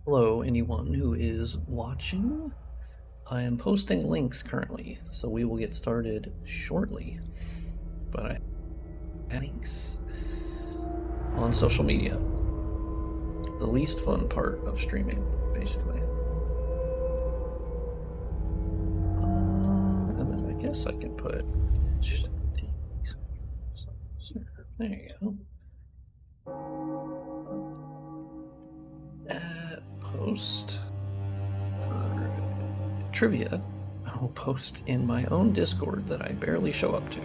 Hello, anyone who is watching. I am posting links currently, so we will get started shortly. But I have links on social media. The least fun part of streaming, basically. And then I guess I can put. There you go. Post trivia. I will post in my own Discord that I barely show up to.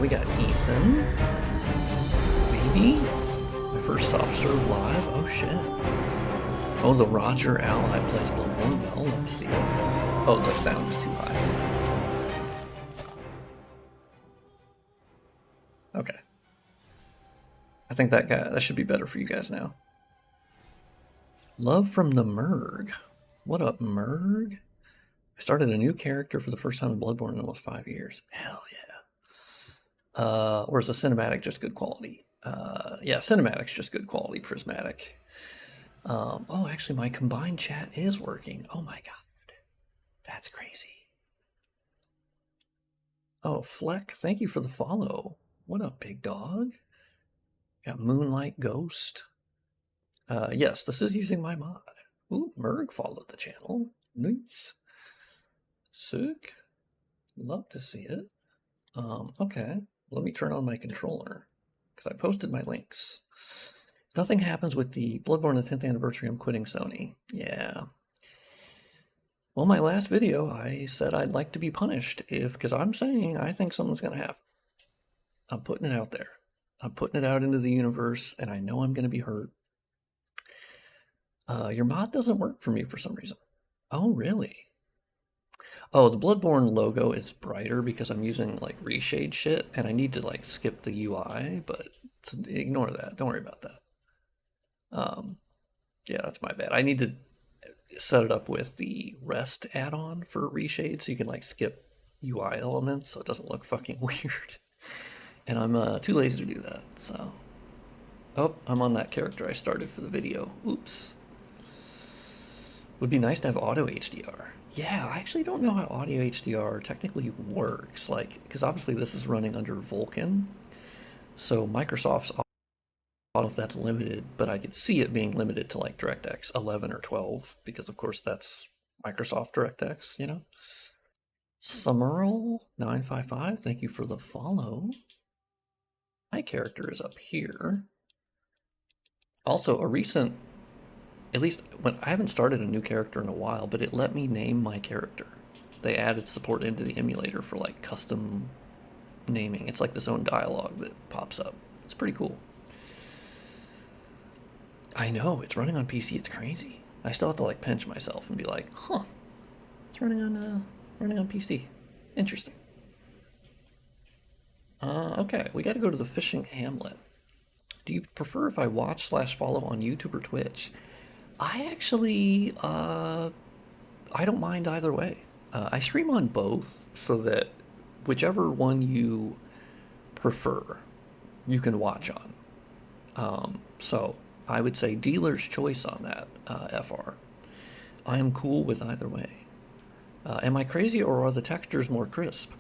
We got Ethan, maybe my first soft serve live. Oh shit! Oh, the Roger ally plays Bloodborne. Well, let's see. Oh, the sound is too high. Okay, I think that should be better for you guys now. Love from the Merg. What up, Merg? I started a new character for the first time in Bloodborne in almost 5 years. Hell yeah. Or is the cinematic just good quality? Yeah, cinematic's just good quality, prismatic. Oh, actually, my combined chat is working. Oh my god. That's crazy. Oh, Fleck, thank you for the follow. What up, big dog? Got Moonlight Ghost. Yes, this is using my mod. Ooh, Merg followed the channel. Nice. Sick. Love to see it. Okay. Let me turn on my controller, because I posted my links. If nothing happens with the Bloodborne 10th anniversary, I'm quitting Sony. Yeah. Well, my last video, I said I'd like to be punished because I'm saying I think something's going to happen. I'm putting it out there. I'm putting it out into the universe, and I know I'm going to be hurt. Your mod doesn't work for me for some reason. Oh, really? Oh, the Bloodborne logo is brighter because I'm using like reshade shit, and I need to like skip the UI, but ignore that. Don't worry about that. Yeah, that's my bad. I need to set it up with the rest add-on for reshade so you can like skip UI elements so it doesn't look fucking weird. And I'm too lazy to do that, so. Oh, I'm on that character I started for the video. Oops. Would be nice to have auto HDR. Yeah, I actually don't know how audio HDR technically works, like, because obviously this is running under Vulkan, so Microsoft's, I don't know if that's limited, but I could see it being limited to like DirectX 11 or 12, because of course that's Microsoft DirectX, you know? Summerl955, thank you for the follow. My character is up here. Also, a recent, at least when I haven't started a new character in a while, but it let me name my character. They added support into the emulator for like custom naming. It's like this own dialogue that pops up. It's pretty cool. I know, it's running on PC, it's crazy. I still have to like pinch myself and be like, huh, it's running on PC. Interesting. Okay, we gotta go to the fishing Hamlet. Do you prefer if I watch/follow on YouTube or Twitch? I actually, I don't mind either way. I stream on both so that whichever one you prefer, you can watch on. So I would say dealer's choice on that, FR. I am cool with either way. Am I crazy or are the textures more crisp?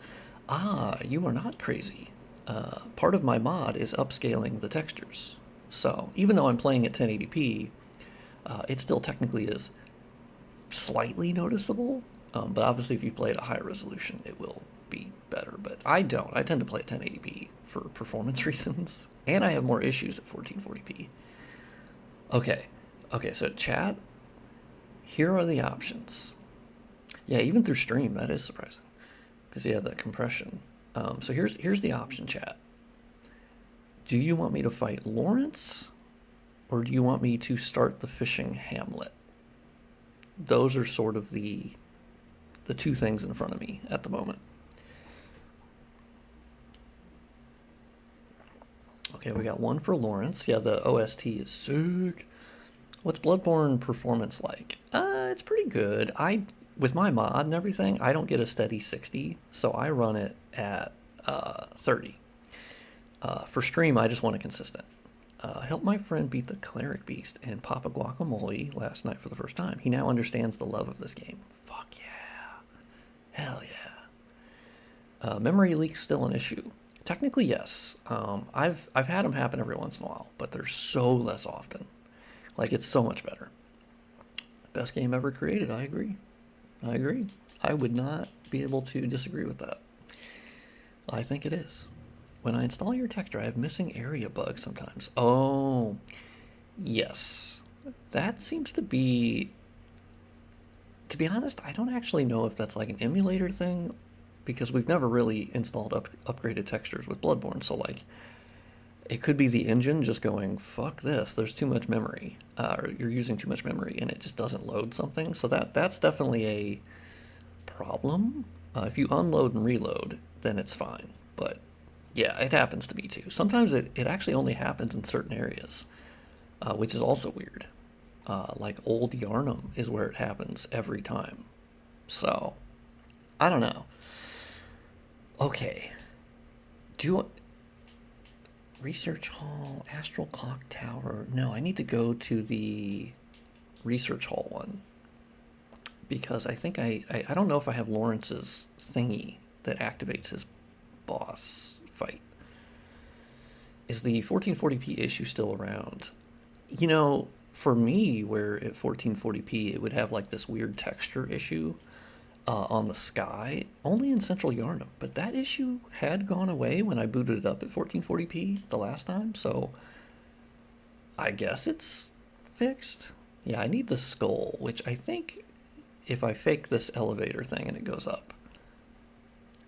Ah, you are not crazy. Part of my mod is upscaling the textures. So even though I'm playing at 1080p, it still technically is slightly noticeable. But obviously if you play at a higher resolution, it will be better. But I don't. I tend to play at 1080p for performance reasons. And I have more issues at 1440p. Okay, so chat, here are the options. Yeah, even through stream, that is surprising. Because you have that compression. So here's the option, chat. Do you want me to fight Laurence, or do you want me to start the fishing Hamlet? Those are sort of the two things in front of me at the moment. Okay, we got one for Laurence. Yeah, the OST is sick. What's Bloodborne performance like? It's pretty good. With my mod and everything, I don't get a steady 60, so I run it at 30. For stream, I just want it consistent. Helped my friend beat the Cleric Beast and Papa Guacamole last night for the first time. He now understands the love of this game. Fuck yeah. Hell yeah. Memory leak's still an issue. Technically, yes. I've had them happen every once in a while, but they're so less often. Like, it's so much better. Best game ever created, I agree. I agree. I would not be able to disagree with that. I think it is. When I install your texture, I have missing area bugs sometimes. Oh, yes. That seems to be honest, I don't actually know if that's like an emulator thing, because we've never really installed upgraded textures with Bloodborne, so like, it could be the engine just going, fuck this, there's too much memory, or you're using too much memory, and it just doesn't load something, so that's definitely a problem. If you unload and reload, then it's fine, but yeah, it happens to me too. Sometimes it actually only happens in certain areas, which is also weird. Like Old Yarnum is where it happens every time. So, I don't know. Okay. Research Hall, Astral Clock Tower. No, I need to go to the Research Hall one. Because I think I don't know if I have Lawrence's thingy that activates his boss fight. Is the 1440p issue still around? You know, for me, where at 1440p it would have like this weird texture issue on the sky, only in Central Yarnum. But that issue had gone away when I booted it up at 1440p the last time, so I guess it's fixed. Yeah, I need the skull, which I think if I fake this elevator thing and it goes up,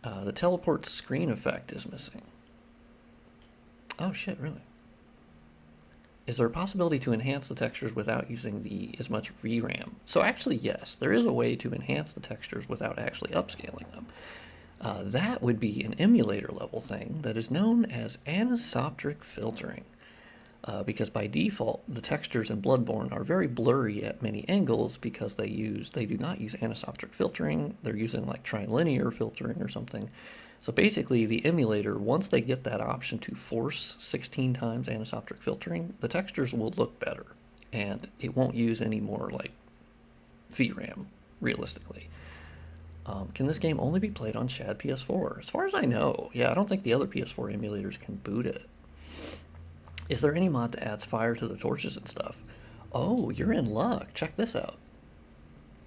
the teleport screen effect is missing. Oh shit, really? Is there a possibility to enhance the textures without using as much VRAM? So actually, yes, there is a way to enhance the textures without actually upscaling them. That would be an emulator level thing that is known as anisotropic filtering. Because by default, the textures in Bloodborne are very blurry at many angles because they do not use anisotropic filtering. They're using like trilinear filtering or something. So basically, the emulator, once they get that option to force 16 times anisotropic filtering, the textures will look better, and it won't use any more like VRAM, realistically. Can this game only be played on Shad PS4? As far as I know, yeah, I don't think the other PS4 emulators can boot it. Is there any mod that adds fire to the torches and stuff? Oh, you're in luck. Check this out.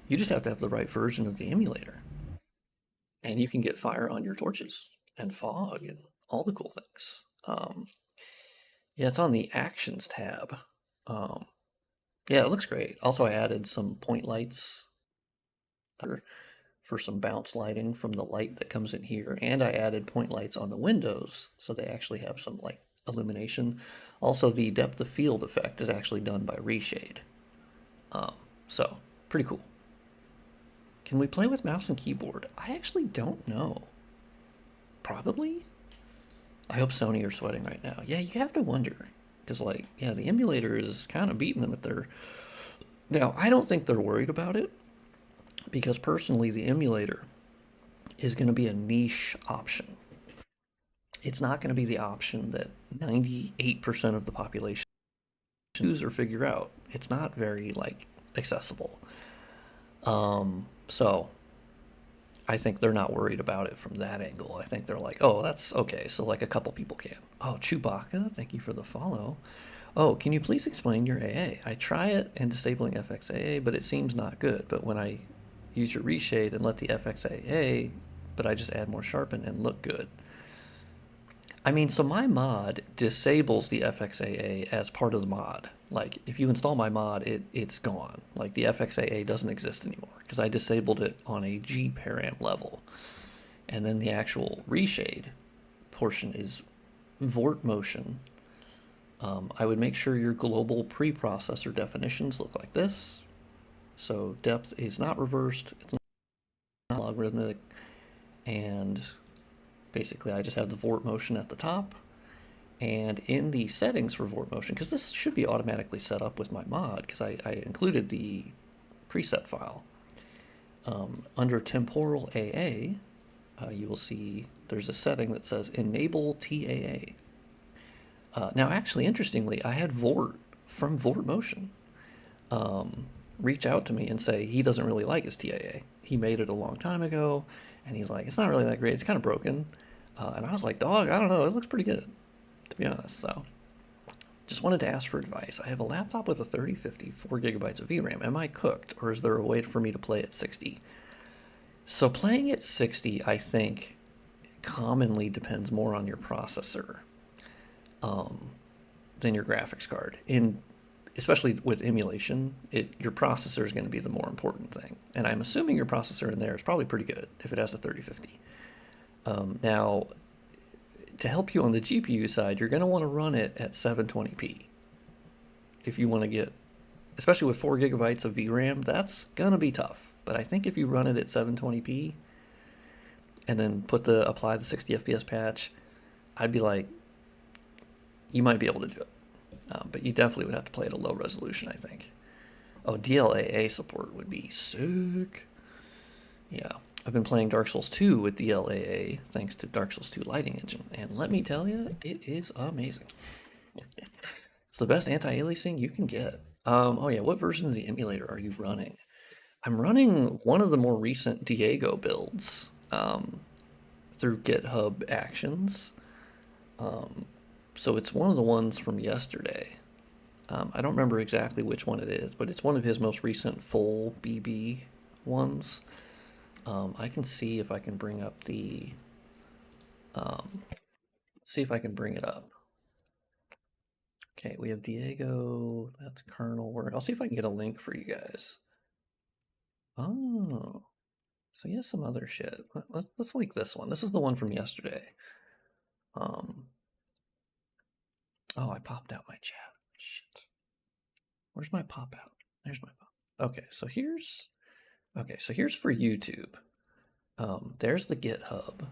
You just have to have the right version of the emulator. And you can get fire on your torches and fog and all the cool things. Yeah, it's on the Actions tab. Yeah, it looks great. Also, I added some point lights for some bounce lighting from the light that comes in here. And I added point lights on the windows, so they actually have some like illumination. Also, the depth of field effect is actually done by Reshade. So, pretty cool. Can we play with mouse and keyboard? I actually don't know. Probably? I hope Sony are sweating right now. Yeah, you have to wonder. Because, like, yeah, the emulator is kind of beating them at their... Now, I don't think they're worried about it. Because, personally, the emulator is going to be a niche option. It's not going to be the option that 98% of the population choose or figure out. It's not very, like, accessible. So I think they're not worried about it from that angle. I think they're like, oh, that's okay. So like a couple people can. Oh, Chewbacca, thank you for the follow. Oh, can you please explain your AA? I try it and disabling FXAA, but it seems not good. But when I use your reshade and let the FXAA, but I just add more sharpen and look good. I mean, so my mod disables the FXAA as part of the mod. Like, if you install my mod, it's gone. Like, the FXAA doesn't exist anymore, because I disabled it on a G-param level. And then the actual reshade portion is Vort Motion, I would make sure your global preprocessor definitions look like this. So depth is not reversed, it's not logarithmic, and basically I just have the vort motion at the top. And in the settings for vort motion, because this should be automatically set up with my mod, because I included the preset file. Under temporal AA, you will see there's a setting that says enable TAA. Now, actually, interestingly, I had Vort from Vort Motion reach out to me and say he doesn't really like his TAA. He made it a long time ago, and he's like, it's not really that great. It's kind of broken. And I was like, dog, I don't know. It looks pretty good, to be honest. So just wanted to ask for advice. I have a laptop with a 3050, 4 gigabytes of VRAM. Am I cooked, or is there a way for me to play at 60? So playing at 60, I think, commonly depends more on your processor than your graphics card. Especially with emulation, your processor is going to be the more important thing. And I'm assuming your processor in there is probably pretty good if it has a 3050. Now, to help you on the GPU side, you're going to want to run it at 720p. If you want to get, especially with 4 gigabytes of VRAM, that's going to be tough. But I think if you run it at 720p and then apply the 60 FPS patch, I'd be like, you might be able to do it. But you definitely would have to play at a low resolution, I think. Oh, DLAA support would be sick. Yeah, I've been playing Dark Souls 2 with DLAA thanks to Dark Souls 2 lighting engine, and let me tell you, it is amazing. It's the best anti-aliasing you can get. Oh yeah, what version of the emulator are you running? I'm running one of the more recent Diego builds through GitHub Actions. So it's one of the ones from yesterday. I don't remember exactly which one it is, but it's one of his most recent full BB ones. I can see if I can bring up see if I can bring it up. Okay, we have Diego, that's kernel work. I'll see if I can get a link for you guys. Oh, so he has some other shit. Let's link this one. This is the one from yesterday. Oh, I popped out my chat. Shit. Where's my pop out? There's my pop. Okay, so here's for YouTube. There's the GitHub.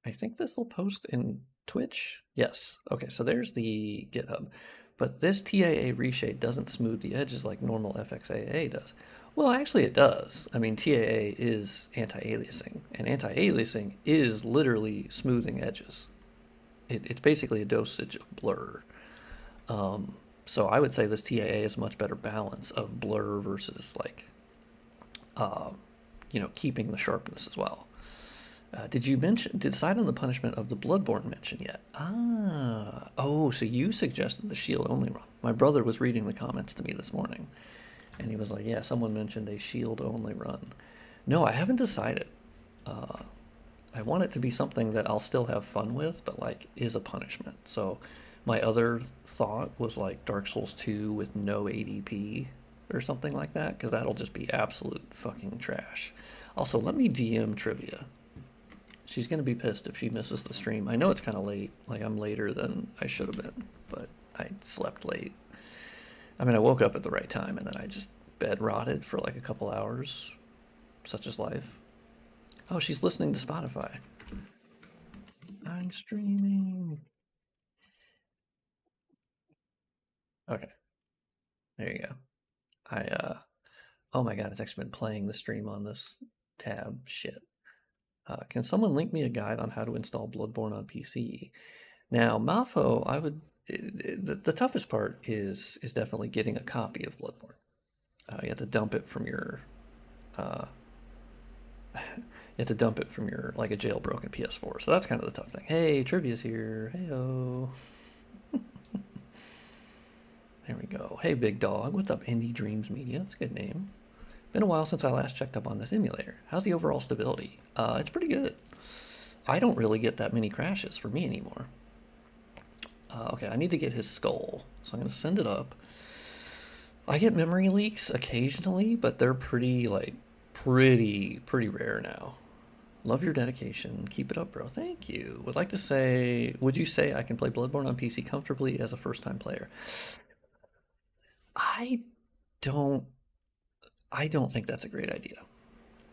I think this will post in Twitch. Yes. Okay, so there's the GitHub. But this TAA reshade doesn't smooth the edges like normal FXAA does. Well, actually it does. I mean, TAA is anti-aliasing, and anti-aliasing is literally smoothing edges. It's basically a dosage of blur. So I would say this TAA is a much better balance of blur versus like, keeping the sharpness as well. Did you decide on the punishment of the Bloodborne mention yet? Oh, so you suggested the shield only run. My brother was reading the comments to me this morning, and he was like, yeah, someone mentioned a shield only run. No, I haven't decided. I want it to be something that I'll still have fun with, but like is a punishment. So my other thought was like Dark Souls 2 with no ADP or something like that, because that'll just be absolute fucking trash. Also, let me DM Trivia. She's going to be pissed if she misses the stream. I know it's kind of late. Like, I'm later than I should have been, but I slept late. I mean, I woke up at the right time, and then I just bed rotted for like a couple hours. Such is life. Oh, she's listening to Spotify. I'm streaming. Okay. There you go. Oh my god, it's actually been playing the stream on this tab. Shit. Can someone link me a guide on how to install Bloodborne on PC? Now, Mafo, the toughest part is definitely getting a copy of Bloodborne. You have to dump it from your, like a jailbroken PS4. So that's kind of the tough thing. Hey, Trivia's here. Heyo. There we go. Hey, Big Dog. What's up, Indie Dreams Media? That's a good name. Been a while since I last checked up on this emulator. How's the overall stability? It's pretty good. I don't really get that many crashes for me anymore. Okay, I need to get his skull, so I'm going to send it up. I get memory leaks occasionally, but they're pretty rare now. Love your dedication. Keep it up, bro. Thank you. Would like to say, would you say I can play Bloodborne on PC comfortably as a first-time player? I don't I don't think that's a great idea.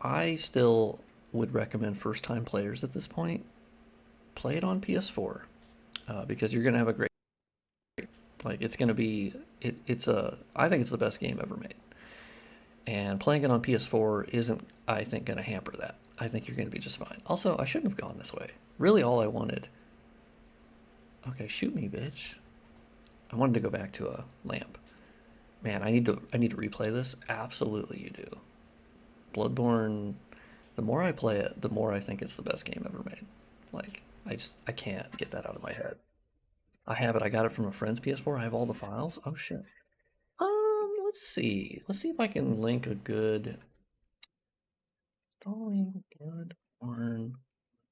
I still would recommend first-time players at this point play it on PS4 because you're gonna have a great like it's gonna be it's a I think it's the best game ever made. And playing it on PS4 isn't, I think, going to hamper that. I think you're going to be just fine. Also, I shouldn't have gone this way. Really, all I wanted. Okay, shoot me, bitch. I wanted to go back to a lamp. Man, I need to replay this. Absolutely, you do. Bloodborne. The more I play it, the more I think it's the best game ever made. Like, I can't get that out of my head. I have it. I got it from a friend's PS4. I have all the files. Oh shit. Let's see. Let's see if I can link a good installing Bloodborne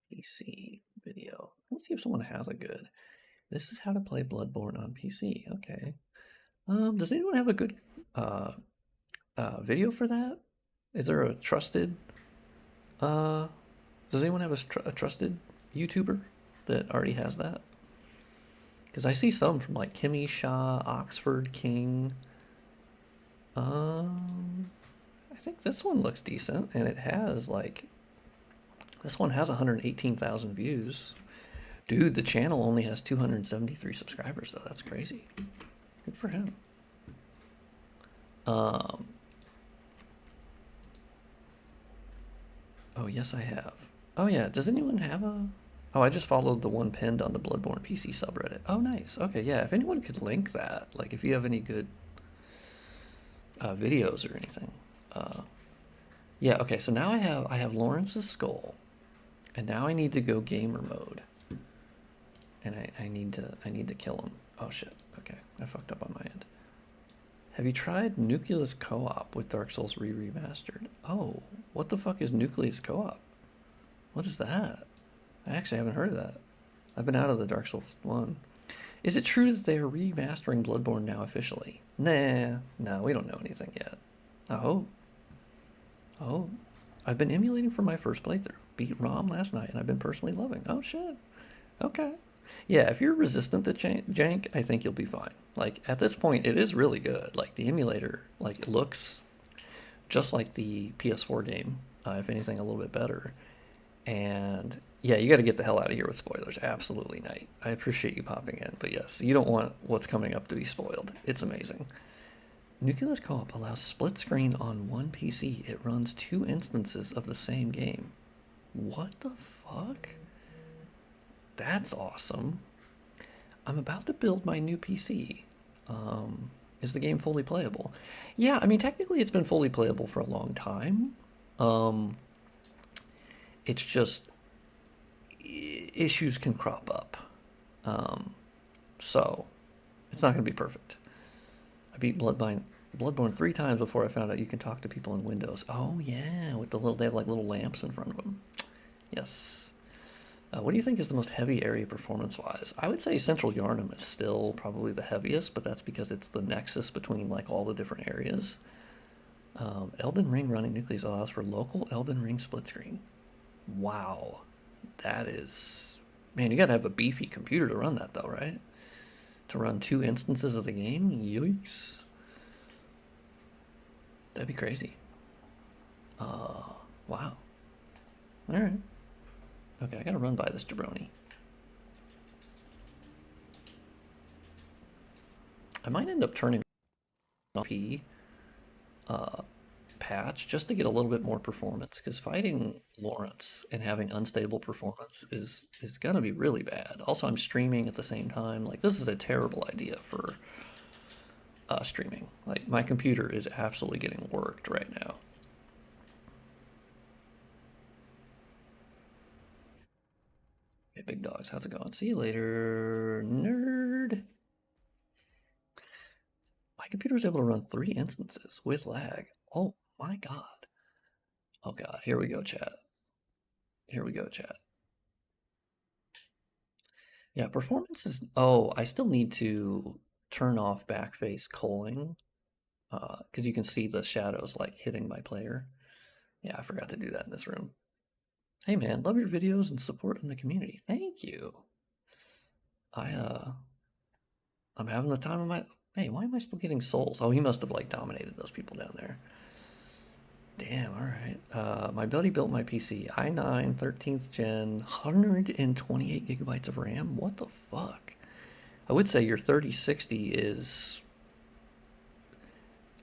PC video. Let's see if someone has a good. This is how to play Bloodborne on PC. Okay. Does anyone have a good uh, video for that? Is there a trusted? Uh, does anyone have a trusted YouTuber that already has that? Because I see some from like Kimmy Shaw, Oxford King. I think this one looks decent, and it has like this one has 118,000 views. Dude, the channel only has 273 subscribers though. That's crazy. Good for him. Um. Oh yes, I have. Oh yeah. Does anyone have a? Oh, I just followed the one pinned on the Bloodborne PC subreddit. Oh nice. Okay, yeah. If anyone could link that, like if you have any good videos or anything. Yeah. Okay. So now I have Laurence's skull, and now I need to go gamer mode, and I need to kill him. Oh shit. Okay, I fucked up on my end. Have you tried Nucleus Co-op with Dark Souls Remastered? Oh, what the fuck is Nucleus Co-op? What is that? I actually haven't heard of that. I've been out of the Dark Souls one. Is it true that they are remastering Bloodborne now officially? Nah, no, we don't know anything yet. Oh, oh, I've been emulating for my first playthrough. Beat ROM last night, and I've been personally loving. Oh shit. Okay. Yeah, if you're resistant to jank, I think you'll be fine. Like at this point, it is really good. Like the emulator, like it looks just like the PS4 game. If anything, a little bit better. And yeah, you got to get the hell out of here with spoilers. Absolutely, Knight. I appreciate you popping in, but yes, you don't want what's coming up to be spoiled. It's amazing. Nucleus Co-op allows split screen on one PC. It runs two instances of the same game. What the fuck? That's awesome. I'm about to build my new PC. Is the game fully playable? Yeah, I mean, technically it's been fully playable for a long time. Um, it's just issues can crop up. So it's not going to be perfect. I beat Bloodborne 3 times before I found out you can talk to people in Windows. Oh yeah, with the little they have like little lamps in front of them. Yes. What do you think is the most heavy area performance-wise? I would say Central Yarnum is still probably the heaviest, but that's because it's the nexus between like all the different areas. Elden Ring running Nucleus allows for local Elden Ring split screen. Wow, that is, man, you gotta have a beefy computer to run that though, right? To run two instances of the game? Yikes. That'd be crazy. Wow. All right. Okay, I gotta run by this jabroni. I might end up turning on P patch just to get a little bit more performance, because fighting Laurence and having unstable performance is gonna be really bad. Also, I'm streaming at the same time. Like, this is a terrible idea for streaming. Like, my computer is absolutely getting worked right now. Hey, big dogs, how's it going? See you later, nerd. My computer is able to run 3 instances with lag. Oh my god. Oh god, here we go, chat. Here we go, chat. Yeah, performance is. Oh, I still need to turn off backface culling because you can see the shadows like hitting my player. Yeah, I forgot to do that in this room. Hey man, love your videos and support in the community. Thank you. I'm having the time of my... Hey, why am I still getting souls? Oh, he must have like dominated those people down there. Damn, alright. My buddy built my PC. i9, 13th gen, 128 gigabytes of RAM. What the fuck? I would say your 3060 is...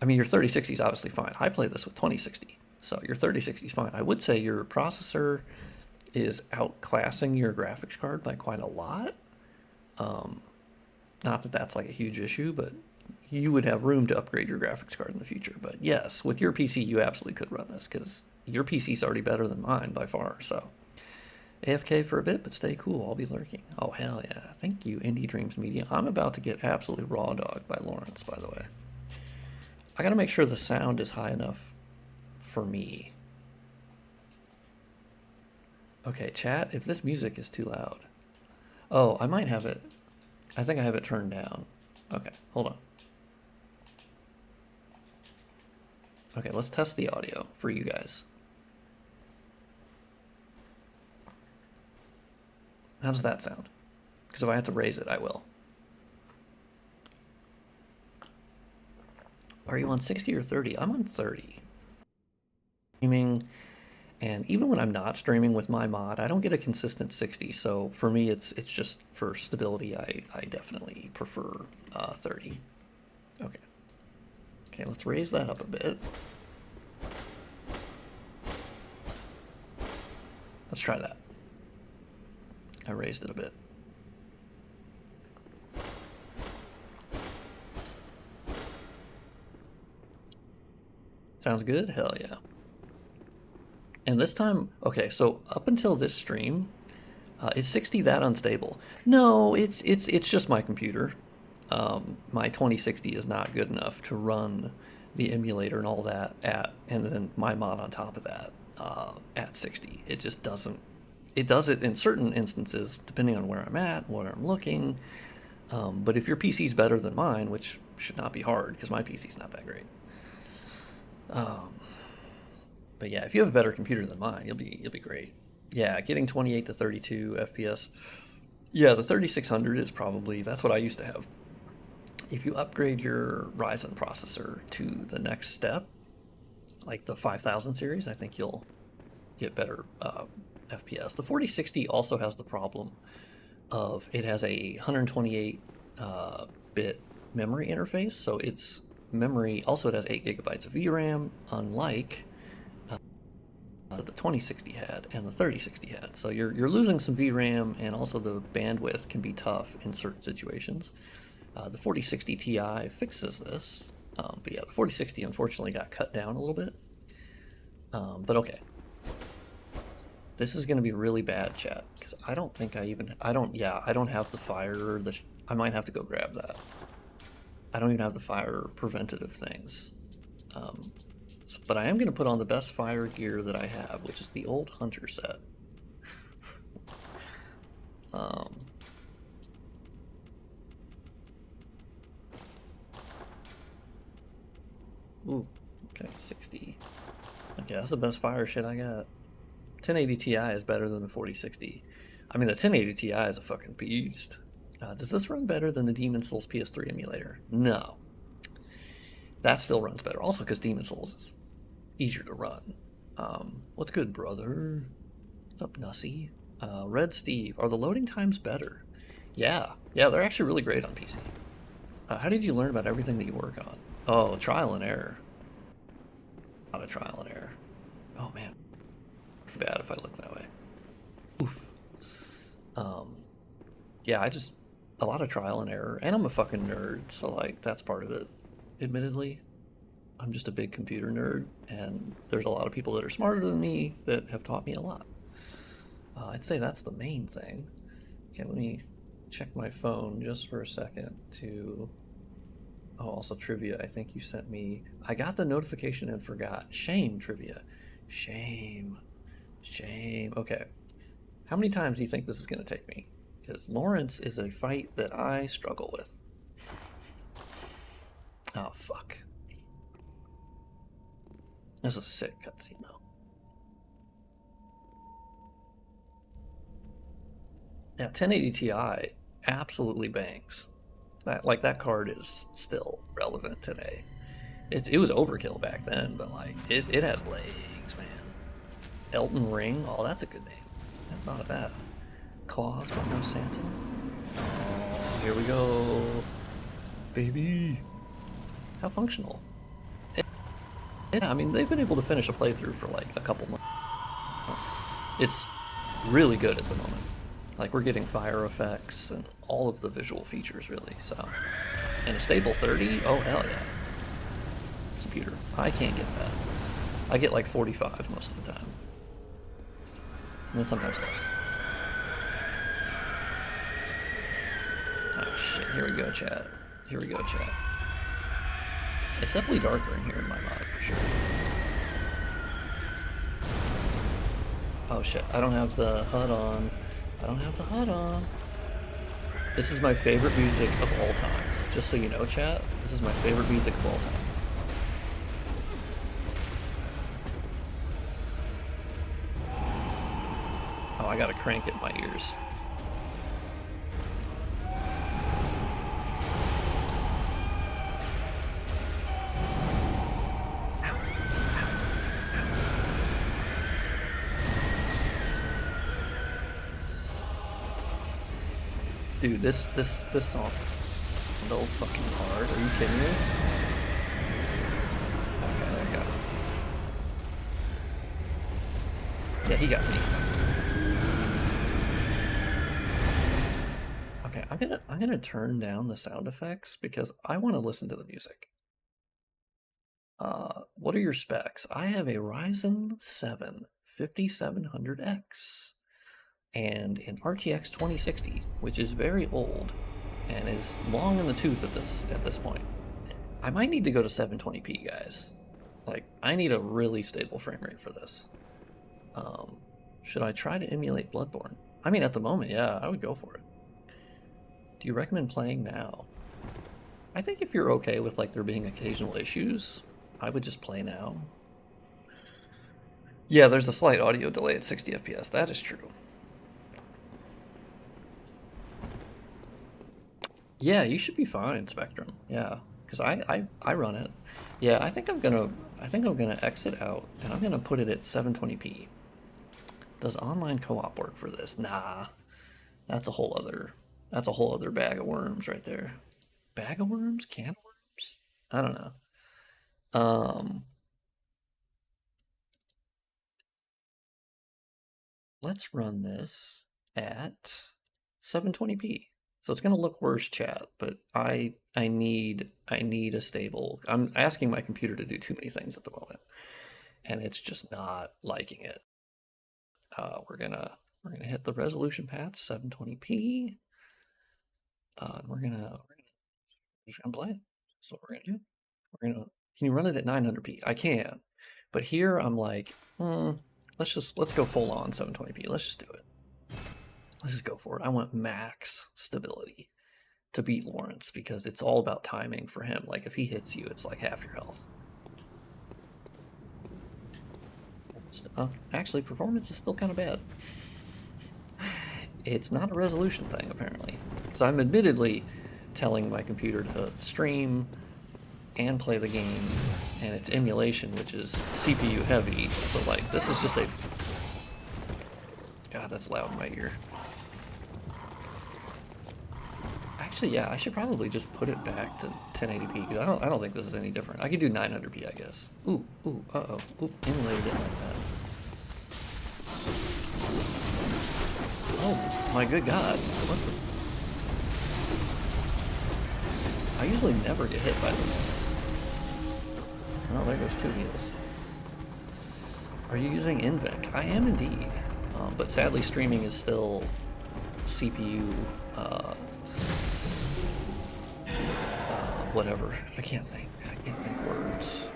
I mean, your 3060 is obviously fine. I play this with 2060, so your 3060 is fine. I would say your processor is outclassing your graphics card by quite a lot. Not that that's like a huge issue, but you would have room to upgrade your graphics card in the future. But yes, with your PC, you absolutely could run this because your PC is already better than mine by far. So AFK for a bit, but stay cool. I'll be lurking. Oh, hell yeah. Thank you, Indie Dreams Media. I'm about to get absolutely raw dogged by Laurence, by the way. I got to make sure the sound is high enough for me. Okay, chat, if this music is too loud. Oh, I might have it. I think I have it turned down. Okay, hold on. Okay, let's test the audio for you guys. How does that sound? Because if I have to raise it, I will. Are you on 60 or 30? I'm on 30. Streaming, and even when I'm not streaming with my mod, I don't get a consistent 60. So for me, it's just for stability. I definitely prefer 30. Okay. Okay, let's raise that up a bit. Let's try that. I raised it a bit. Sounds good? Hell yeah. And this time, okay, so up until this stream, is 60 that unstable? No, it's just my computer. My 2060 is not good enough to run the emulator and all that and then my mod on top of that at 60. It just doesn't. It does it in certain instances, depending on where I'm at, where I'm looking. But if your PC's better than mine, which should not be hard because my PC's not that great. But yeah, if you have a better computer than mine, you'll be great. Yeah, getting 28 to 32 FPS. Yeah, the 3600 is probably, that's what I used to have. If you upgrade your Ryzen processor to the next step, like the 5000 series, I think you'll get better FPS. The 4060 also has the problem of it has a 128 bit memory interface, so its memory also it has 8 gigabytes of VRAM, unlike the 2060 had and the 3060 had. So you're losing some VRAM, and also the bandwidth can be tough in certain situations. The 4060 Ti fixes this, but yeah, the 4060 unfortunately got cut down a little bit. But okay. This is going to be really bad, chat, because I don't think I don't have the fire, I might have to go grab that. I don't even have the fire preventative things. But I am going to put on the best fire gear that I have, which is the old hunter set. Ooh, okay, 60. Okay, that's the best fire shit I got. 1080 Ti is better than the 4060. I mean, the 1080 Ti is a fucking beast. Does this run better than the Demon's Souls PS3 emulator? No. That still runs better. Also because Demon's Souls is easier to run. What's good, brother? What's up, Nussy? Red Steve, are the loading times better? Yeah, they're actually really great on PC. How did you learn about everything that you work on? Oh, trial and error. A lot of trial and error. Oh man, it's bad if I look that way. Oof. Yeah, a lot of trial and error, and I'm a fucking nerd, so like that's part of it. Admittedly, I'm just a big computer nerd, and there's a lot of people that are smarter than me that have taught me a lot. I'd say that's the main thing. Okay, let me check my phone just for a second to... Oh, also trivia, I think you sent me... I got the notification and forgot. Shame, trivia. Shame. Okay. How many times do you think this is going to take me? Because Laurence is a fight that I struggle with. Oh, fuck. This is a sick cutscene, though. Yeah, 1080 Ti absolutely bangs. That card is still relevant today. It was overkill back then, but like it has legs, man. Elton Ring, oh that's a good name. I thought of that. Claus, but no Santa. Oh, here we go, baby. How functional. Yeah, I mean they've been able to finish a playthrough for like a couple months. It's really good at the moment. Like we're getting fire effects and all of the visual features really. So, and a stable 30, oh hell yeah. Computer, I can't get that. I get like 45 most of the time, and then sometimes less. Oh shit! Here we go, chat. Here we go, chat. It's definitely darker in here in my mod for sure. Oh shit! I don't have the HUD on. I don't have the HUD on. This is my favorite music of all time. Just so you know, chat. This is my favorite music of all time. Oh, I gotta crank it in my ears. Dude, this song so fucking hard. Are you kidding me? Okay, there you go. Yeah, he got me. Okay, I'm gonna turn down the sound effects because I want to listen to the music. What are your specs? I have a Ryzen 7 5700X and an RTX 2060, which is very old and is long in the tooth at this point. I might need to go to 720p, guys. Like, I need a really stable frame rate for this. Should I try to emulate Bloodborne? I mean, at the moment, yeah, I would go for it. Do you recommend playing now? I think if you're okay with like there being occasional issues, I would just play now. Yeah, there's a slight audio delay at 60 FPS. That is true. Yeah, you should be fine, Spectrum. Yeah, because I run it. Yeah, I think I'm gonna exit out and I'm gonna put it at 720p. Does online co-op work for this? Nah, that's a whole other bag of worms right there. Bag of worms? Can of worms? I don't know. Let's run this at 720p. So it's gonna look worse, chat, but I need a stable. I'm asking my computer to do too many things at the moment, and it's just not liking it. We're gonna hit the resolution patch 720p, and we're just gonna play it. That's what we're gonna do. Can you run it at 900p? I can, but here I'm like, let's go full on 720p. Let's just do it. Let's just go for it. I want max stability to beat Laurence because it's all about timing for him. Like if he hits you, it's like half your health. Actually, performance is still kind of bad. It's not a resolution thing, apparently. So I'm admittedly telling my computer to stream and play the game, and it's emulation, which is CPU heavy. So like, this is just a... God, that's loud in my ear. Actually, yeah, I should probably just put it back to 1080p because I don't think this is any different. I could do 900p, I guess. Ooh, uh-oh. Ooh, emulated it like that. Oh, my good God. What the... I usually never get hit by those guys. Oh, there goes 2 heals. Are you using Invenc? I am indeed. But sadly, streaming is still CPU... whatever. I can't think words.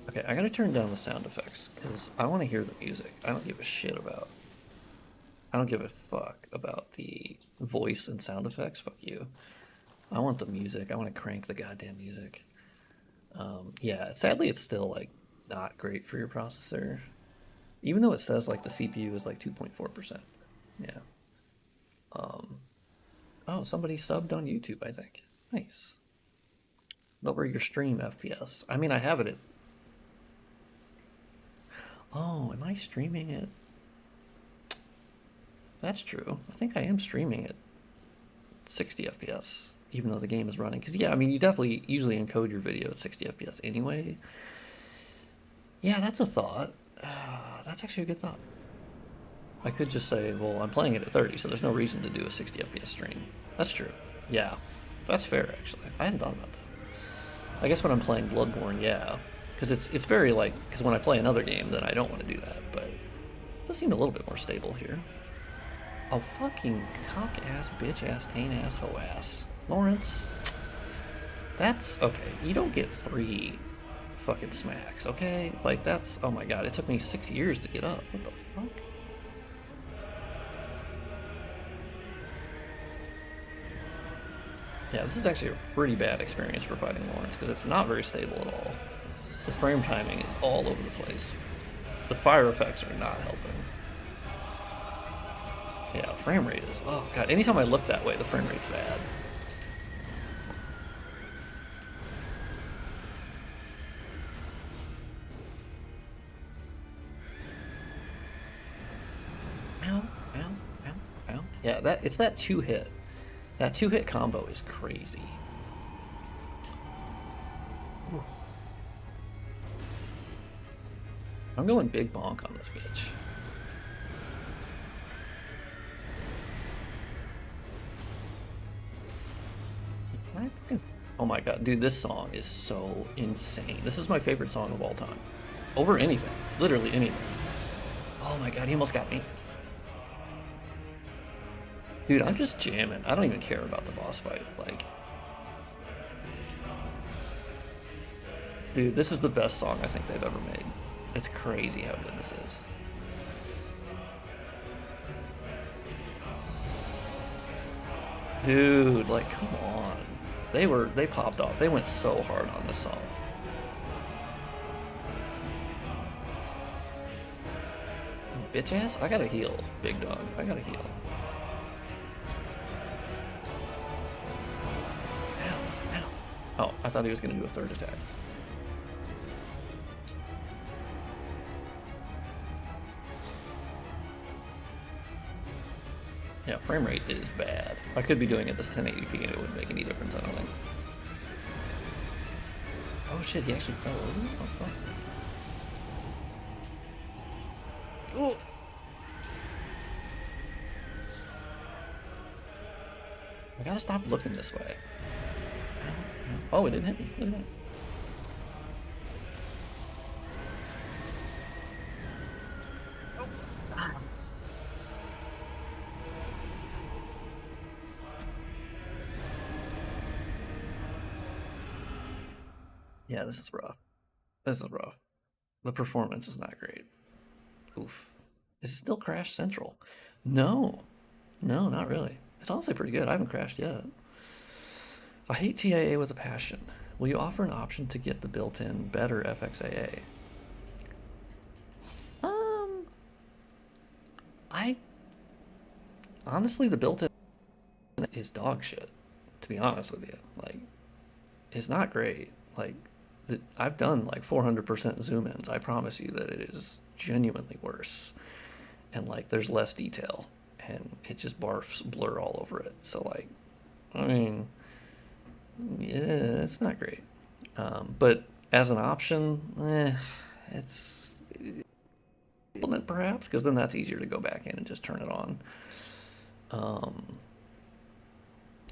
Okay, I gotta turn down the sound effects because I want to hear the music. I don't give a fuck about the voice and sound effects. Fuck you. I want the music. I want to crank the goddamn music. Yeah, sadly it's still like not great for your processor. Even though it says like the CPU is like 2.4%. Yeah. Oh, somebody subbed on YouTube, I think. Nice. Lower your stream FPS. I mean, I have it at... Oh, am I streaming it? That's true. I think I am streaming at 60 FPS, even though the game is running. Because, yeah, I mean, you definitely usually encode your video at 60 FPS anyway. Yeah, that's a thought. That's actually a good thought. I could just say, well, I'm playing it at 30, so there's no reason to do a 60 FPS stream. That's true. Yeah, that's fair, actually. I hadn't thought about that. I guess when I'm playing Bloodborne, yeah. Because it's very, like, because when I play another game, then I don't want to do that, but it does seem a little bit more stable here. Oh, fucking cock-ass, bitch-ass, taint-ass, hoe-ass. Laurence. That's, okay, you don't get 3 fucking smacks, okay? Like, that's, oh my god, it took me 6 years to get up. What the fuck? Yeah, this is actually a pretty bad experience for fighting Laurence, because it's not very stable at all. The frame timing is all over the place. The fire effects are not helping. Yeah, frame rate is, oh god, anytime I look that way, the frame rate's bad. Ow, ow, ow, ow. Yeah, it's that 2-hit. That 2-hit combo is crazy. Ooh. I'm going big bonk on this bitch. Oh my god, dude, this song is so insane. This is my favorite song of all time. Over anything. Literally anything. Oh my god, he almost got me. Dude, I'm just jamming. I don't even care about the boss fight. Like, dude, this is the best song I think they've ever made. It's crazy how good this is. Dude, like, come on. They popped off. They went so hard on this song. Bitch ass? I gotta heal, big dog. I gotta heal. Ow, ow. Oh, I thought he was gonna do a third attack. Yeah, frame rate is bad. I could be doing it this 1080p and it wouldn't make any difference, I don't think. Oh shit, he actually fell over? Oh fuck. Oh! I gotta stop looking this way. Oh, it didn't hit me. Look at that. Yeah, this is rough. This is rough. The performance is not great. Oof. Is it still Crash Central? No. No, not really. It's honestly pretty good. I haven't crashed yet. I hate TIA with a passion. Will you offer an option to get the built-in better FXAA? Honestly, the built-in is dog shit, to be honest with you. Like, it's not great. Like, I've done like 400% zoom ins. I promise you that it is genuinely worse. And like, there's less detail and it just barfs blur all over it. So like, I mean, yeah, it's not great. But as an option, it's implement perhaps, because then that's easier to go back in and just turn it on.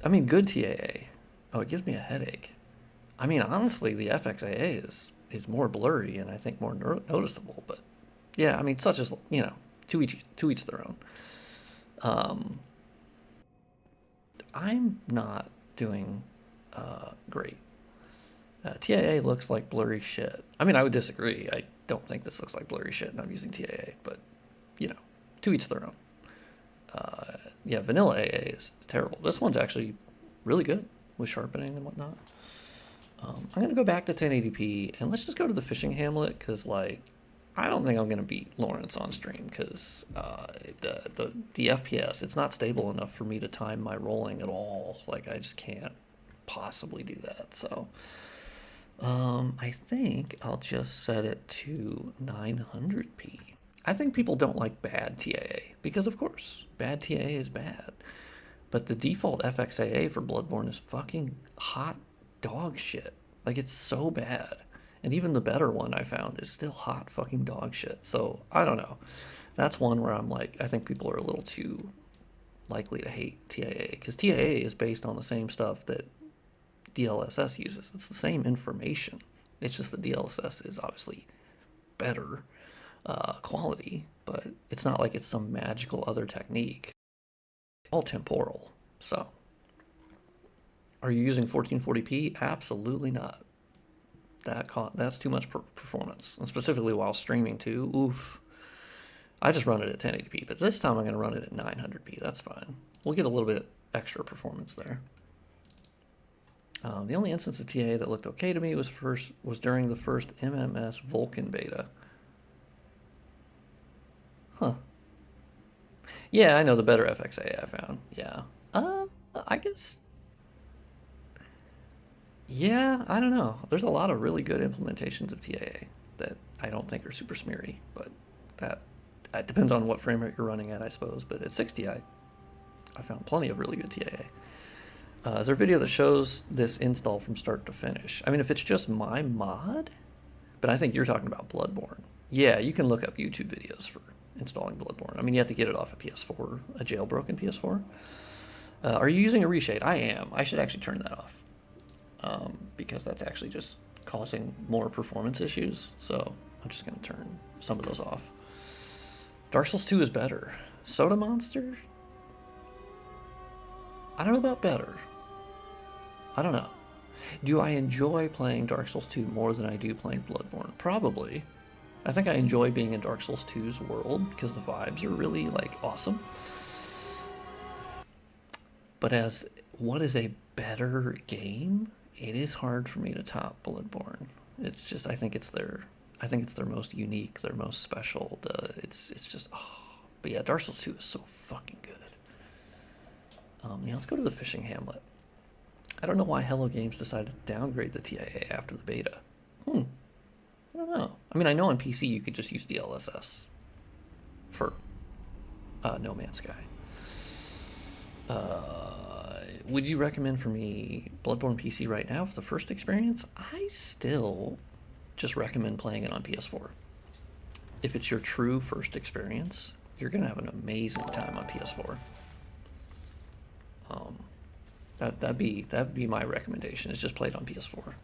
I mean, good TAA. Oh, it gives me a headache. I mean, honestly, the FXAA is more blurry and I think more noticeable. But yeah, I mean, such as, you know, to each their own. I'm not doing great. TAA looks like blurry shit. I mean, I would disagree. I don't think this looks like blurry shit, and I'm using TAA, but, you know, to each their own. Yeah, vanilla AA is terrible. This one's actually really good with sharpening and whatnot. I'm going to go back to 1080p, and let's just go to the fishing Hamlet, because, like, I don't think I'm gonna beat Laurence on stream because the FPS, it's not stable enough for me to time my rolling at all. Like I just can't possibly do that. So I think I'll just set it to 900p. I think people don't like bad TAA because, of course, bad TAA is bad. But the default FXAA for Bloodborne is fucking hot dog shit. Like, it's so bad. And even the better one I found is still hot fucking dog shit. So, I don't know. That's one where I'm like, I think people are a little too likely to hate TAA. Because TAA is based on the same stuff that DLSS uses. It's the same information. It's just the DLSS is obviously better quality, but it's not like it's some magical other technique. All temporal. So, are you using 1440p? Absolutely not. That's too much performance, and specifically while streaming too. Oof. I just run it at 1080p, but this time I'm going to run it at 900p. That's fine. We'll get a little bit extra performance there. The only instance of TA that looked okay to me was during the first MMS Vulkan beta. Huh. Yeah, I know the better FXA I found. Yeah. I guess. Yeah, I don't know. There's a lot of really good implementations of TAA that I don't think are super smeary, but that depends on what frame rate you're running at, I suppose. But at 60, I found plenty of really good TAA. Is there a video that shows this install from start to finish? I mean, if it's just my mod, but I think you're talking about Bloodborne. Yeah, you can look up YouTube videos for installing Bloodborne. I mean, you have to get it off a PS4, a jailbroken PS4. Are you using a reshade? I am. I should actually turn that off because that's actually just causing more performance issues. So I'm just going to turn some of those off. Dark Souls 2 is better. Soda Monster? I don't know about better. I don't know. Do I enjoy playing Dark Souls 2 more than I do playing Bloodborne? Probably. I think I enjoy being in Dark Souls 2's world because the vibes are really, like, awesome. But as what is a better game, it is hard for me to top Bloodborne. It's just, I think it's their most unique, their most special. It's just, oh. But yeah, Dark Souls 2 is so fucking good. Yeah, let's go to the fishing Hamlet. I don't know why Hello Games decided to downgrade the TIA after the beta. I don't know. I mean, I know on PC you could just use DLSS for No Man's Sky. Would you recommend for me Bloodborne PC right now for the first experience? I still just recommend playing it on PS4. If it's your true first experience, you're going to have an amazing time on PS4. That'd be my recommendation, is just play it on PS4.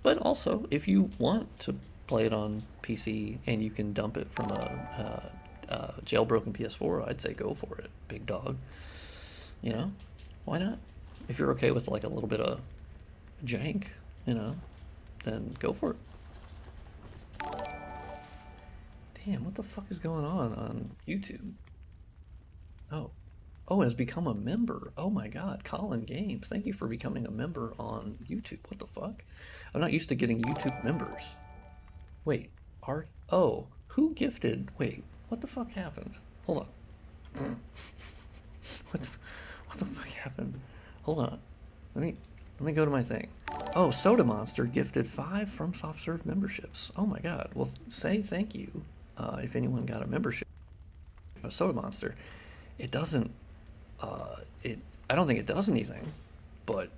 But also, if you want to play it on PC and you can dump it from a jailbroken PS4, I'd say go for it, big dog. You know, why not? If you're okay with like a little bit of jank, you know, then go for it. Damn, what the fuck is going on YouTube? Oh, it has become a member. Oh my god, Colin Games, thank you for becoming a member on YouTube. What the fuck? I'm not used to getting YouTube members. Wait, who gifted? Wait, what the fuck happened? Hold on. What the fuck happened? Hold on. Let me go to my thing. Oh, Soda Monster gifted 5 FromSoft Serve memberships. Oh my god. Well, say thank you if anyone got a membership. Soda Monster. It doesn't. I don't think it does anything, but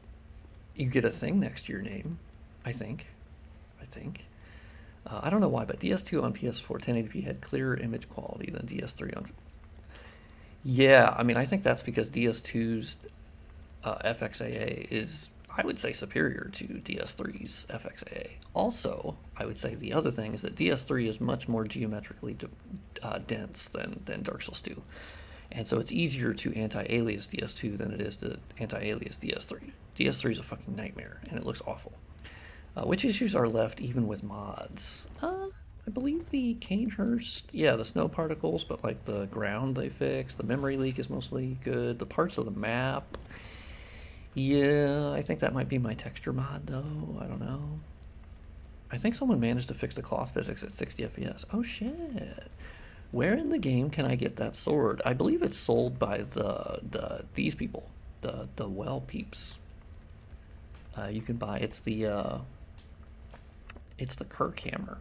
you get a thing next to your name. I think. I don't know why, but DS2 on PS4 1080p had clearer image quality than DS3 on. Yeah, I mean, I think that's because DS2's FXAA is, I would say, superior to DS3's FXAA. Also, I would say the other thing is that DS3 is much more geometrically dense than Dark Souls 2. And so it's easier to anti-alias DS2 than it is to anti-alias DS3. DS3 is a fucking nightmare, and it looks awful. Which issues are left even with mods? I believe the Canehurst, yeah, the snow particles, but like the ground they fixed. The memory leak is mostly good. The parts of the map, yeah, I think that might be my texture mod though. I don't know. I think someone managed to fix the cloth physics at 60 FPS. Oh shit. Where in the game can I get that sword? I believe it's sold by these people, the well peeps. You can buy it's the Kirk hammer.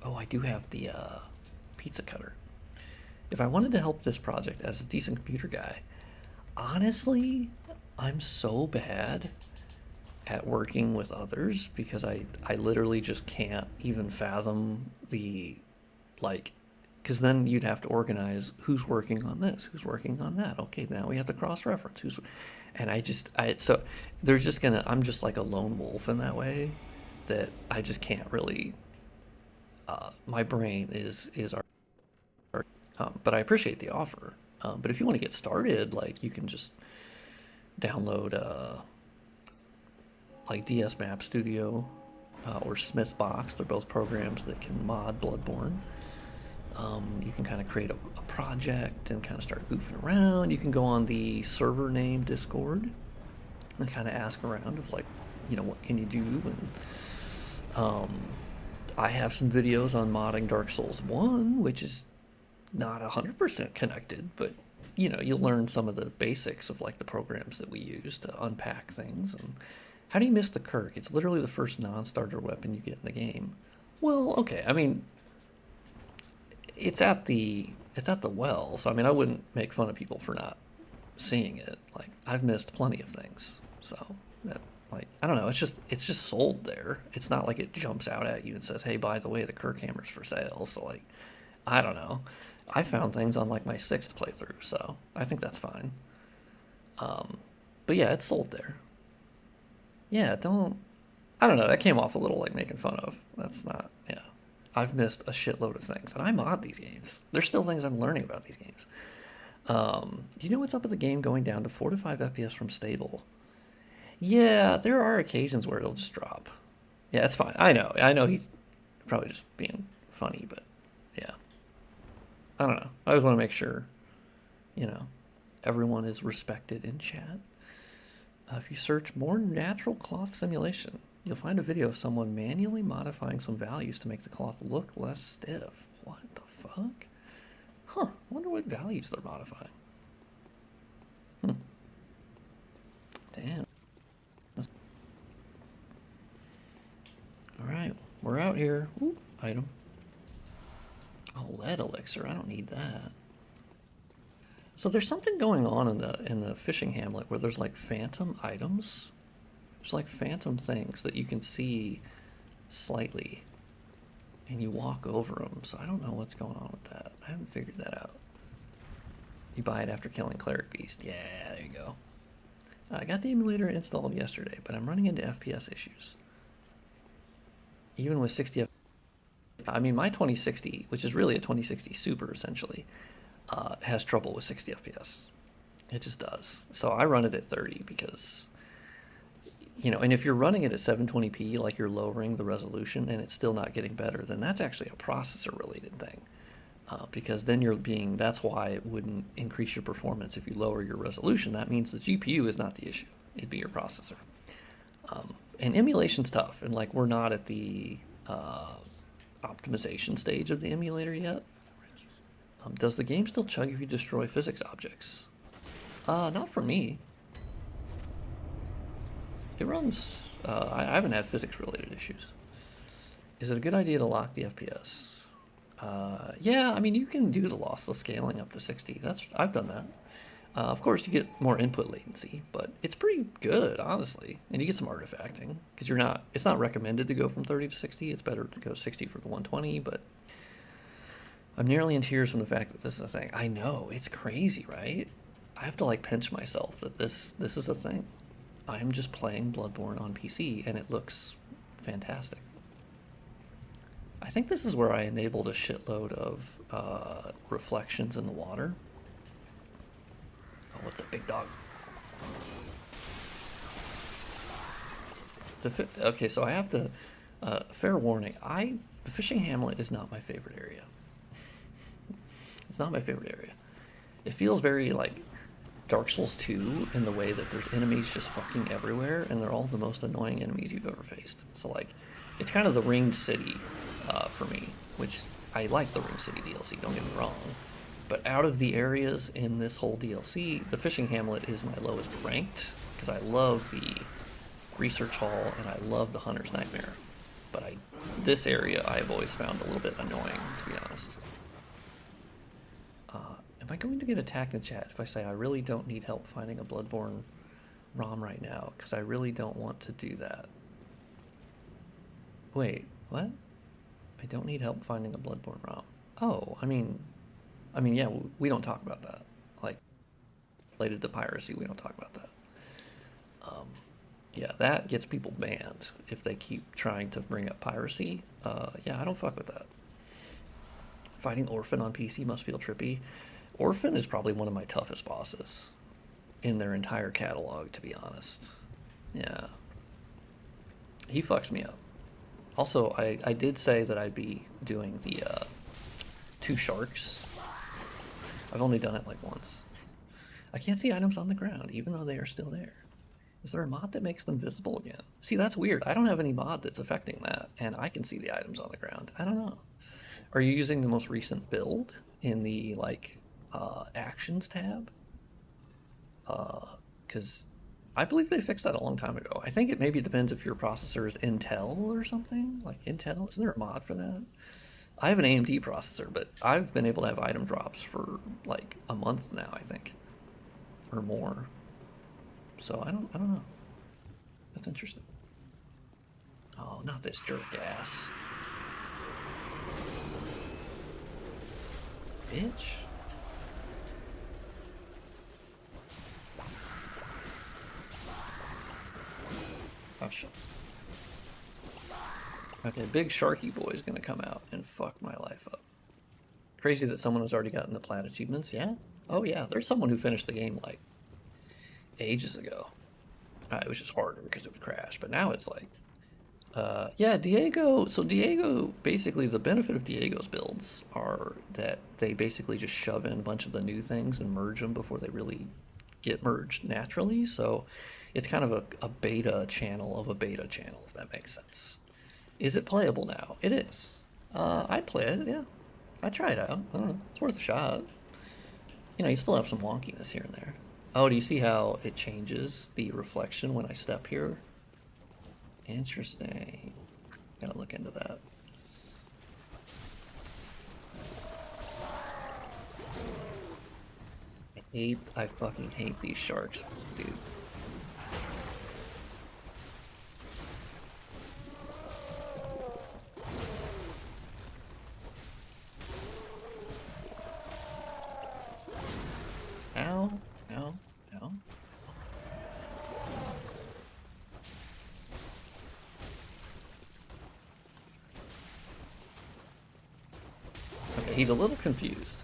Oh, I do have the pizza cutter. If I wanted to help this project as a decent computer guy, honestly, I'm so bad at working with others because I literally just can't even fathom the, like, because then you'd have to organize who's working on this, who's working on that. Okay, now we have to cross-reference who's, and so there's just gonna, I'm just like a lone wolf in that way that I just can't really, my brain is our, but I appreciate the offer. But if you want to get started, like, you can just download like DS Map Studio or Smithbox. They're both programs that can mod Bloodborne. You can kind of create a project and kind of start goofing around. You can go on the server name Discord and kind of ask around of, like, you know, what can you do? And I have some videos on modding Dark Souls 1, which is not 100% connected, but, you know, you'll learn some of the basics of, like, the programs that we use to unpack things. And how do you miss the Kirk? It's literally the first non-starter weapon you get in the game. Well, okay, I mean, it's at the well, so I mean, I wouldn't make fun of people for not seeing it. Like, I've missed plenty of things, so that, like, I don't know, it's just sold there. It's not like it jumps out at you and says, hey, by the way, the Kirk hammer's for sale. So, like, I don't know. I found things on, like, my 6th playthrough, so I think that's fine. But yeah, it's sold there. Yeah, I don't know, that came off a little like making fun of. That's not, yeah. I've missed a shitload of things, and I mod these games. There's still things I'm learning about these games. Do you know what's up with the game going down to 4 to 5 FPS from stable? Yeah, there are occasions where it'll just drop. Yeah, it's fine. I know he's probably just being funny, but yeah. I don't know. I just want to make sure, you know, everyone is respected in chat. If you search more natural cloth simulation, you'll find a video of someone manually modifying some values to make the cloth look less stiff. What the fuck? Huh, I wonder what values they're modifying. Damn. Alright, we're out here. Ooh, item. Oh, lead elixir, I don't need that. So there's something going on in the fishing hamlet where there's, like, phantom items. There's, like, phantom things that you can see slightly, and you walk over them. So I don't know what's going on with that. I haven't figured that out. You buy it after killing Cleric Beast. Yeah, there you go. I got the emulator installed yesterday, but I'm running into FPS issues. Even with 60 FPS. I mean, my 2060, which is really a 2060 Super, essentially, has trouble with 60 FPS. It just does. So I run it at 30 because, you know, and if you're running it at 720p, like, you're lowering the resolution and it's still not getting better, then that's actually a processor related thing. Because then that's why it wouldn't increase your performance if you lower your resolution. That means the GPU is not the issue. It'd be your processor. And emulation's tough, and, like, we're not at the optimization stage of the emulator yet. Does the game still chug if you destroy physics objects? Not for me. It runs, I haven't had physics related issues. Is it a good idea to lock the FPS? Yeah, I mean, you can do the lossless scaling up to 60. I've done that. Of course, you get more input latency, but it's pretty good, honestly. And you get some artifacting, because it's not recommended to go from 30 to 60. It's better to go 60 for the 120, but I'm nearly in tears from the fact that this is a thing. I know, it's crazy, right? I have to, like, pinch myself that this is a thing. I'm just playing Bloodborne on PC, and it looks fantastic. I think this is where I enabled a shitload of reflections in the water. Oh, what's a big dog? Okay, so I have to, fair warning, the fishing hamlet is not my favorite area. It's not my favorite area. It feels very, like, Dark Souls 2 in the way that there's enemies just fucking everywhere, and they're all the most annoying enemies you've ever faced. So like, it's kind of the Ringed City for me, which I like the Ringed City DLC, don't get me wrong. But out of the areas in this whole DLC, the Fishing Hamlet is my lowest ranked, because I love the Research Hall and I love the Hunter's Nightmare. But this area I've always found a little bit annoying, to be honest. Am I going to get attacked in chat if I say I really don't need help finding a Bloodborne ROM right now? Because I really don't want to do that. Wait, what? I don't need help finding a Bloodborne ROM. Oh, I mean, yeah, we don't talk about that. Like, related to piracy, we don't talk about that. Yeah, that gets people banned if they keep trying to bring up piracy. Yeah, I don't fuck with that. Fighting Orphan on PC must feel trippy. Orphan is probably one of my toughest bosses in their entire catalog, to be honest. Yeah. He fucks me up. Also, I did say that I'd be doing the 2 sharks. I've only done it like once. I can't see items on the ground, even though they are still there. Is there a mod that makes them visible again? See, that's weird. I don't have any mod that's affecting that, and I can see the items on the ground. I don't know. Are you using the most recent build in the, like, Actions tab? Because I believe they fixed that a long time ago. I think it maybe depends if your processor is Intel or something. Like Intel, isn't there a mod for that? I have an AMD processor, but I've been able to have item drops for like a month now, I think, or more. So I don't know. That's interesting. Oh, not this jerk ass. Bitch. Oh shit. Okay, big Sharky boy is gonna come out and fuck my life up. Crazy that someone has already gotten the plat achievements, yeah? Oh yeah, there's someone who finished the game like ages ago. It was just harder because it would crash, but now it's like, yeah, Diego, so Diego, basically the benefit of Diego's builds are that they basically just shove in a bunch of the new things and merge them before they really get merged naturally, so it's kind of a beta channel of a beta channel, if that makes sense. Is it playable now? It is. I'd play it, yeah. I'd try it out. I don't know. It's worth a shot. You know, you still have some wonkiness here and there. Oh, do you see how it changes the reflection when I step here? Interesting. Gotta look into that. I fucking hate these sharks, dude. Ow, ow, ow. Okay, he's a little confused.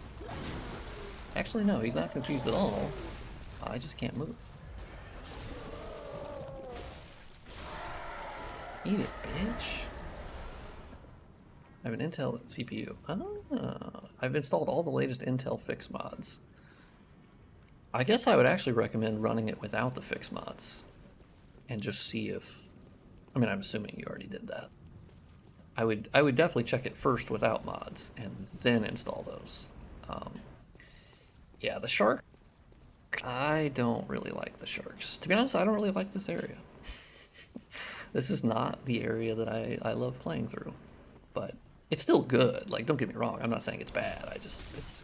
Actually, no, he's not confused at all. I just can't move. Eat it, bitch. I have an Intel CPU. Ah, I've installed all the latest Intel fix mods. I guess I would actually recommend running it without the fix mods and just see if, I mean, I'm assuming you already did that. I would definitely check it first without mods and then install those. Yeah, the shark, I don't really like the sharks. To be honest, I don't really like this area. This is not the area that I love playing through, but it's still good. Like, don't get me wrong, I'm not saying it's bad.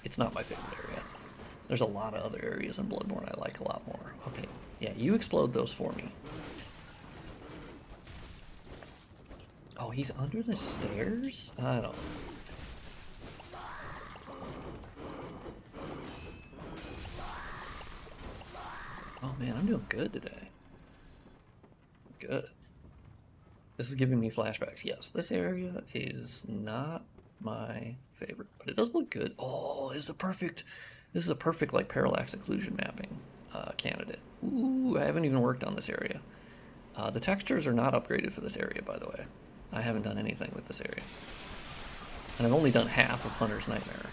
It's not my favorite area. There's a lot of other areas in Bloodborne I like a lot more. Okay, yeah, you explode those for me. Oh, he's under the stairs? I don't. Oh man, I'm doing good today. Good. This is giving me flashbacks. Yes, this area is not my favorite, but it does look good. Oh, this is a perfect like parallax occlusion mapping candidate. Ooh, I haven't even worked on this area. The textures are not upgraded for this area, by the way. I haven't done anything with this area. And I've only done half of Hunter's Nightmare.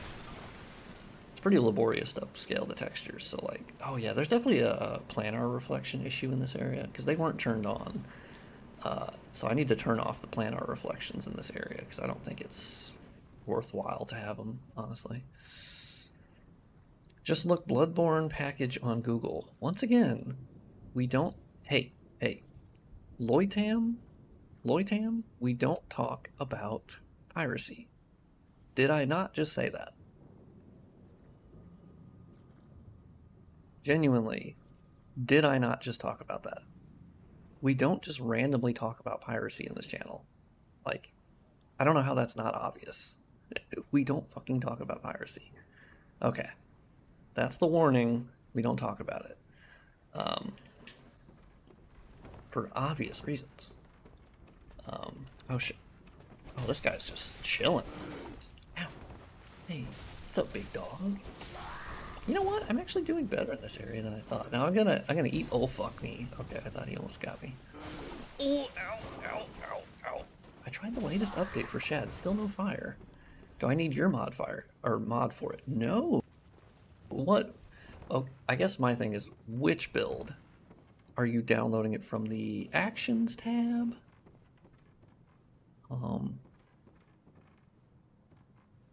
pretty laborious to upscale the textures. So like, oh yeah, there's definitely a planar reflection issue in this area because they weren't turned on. So I need to turn off the planar reflections in this area because I don't think it's worthwhile to have them, honestly. Just look Bloodborne package on Google. Once again, we don't, hey, Loitam, we don't talk about piracy. Did I not just say that? Genuinely, did I not just talk about that? We don't just randomly talk about piracy in this channel. Like, I don't know how that's not obvious. We don't fucking talk about piracy. Okay. That's the warning. We don't talk about it. For obvious reasons. Oh shit. Oh, this guy's just chilling. Ow. Hey, what's up, big dog? You know what? I'm actually doing better in this area than I thought. Now I'm gonna eat. Oh fuck me. Okay, I thought he almost got me. Oh, ow, ow, ow, ow. I tried the latest update for Shad. Still no fire. Do I need your mod for it? No. What? Oh, I guess my thing is, which build? Are you downloading it from the Actions tab?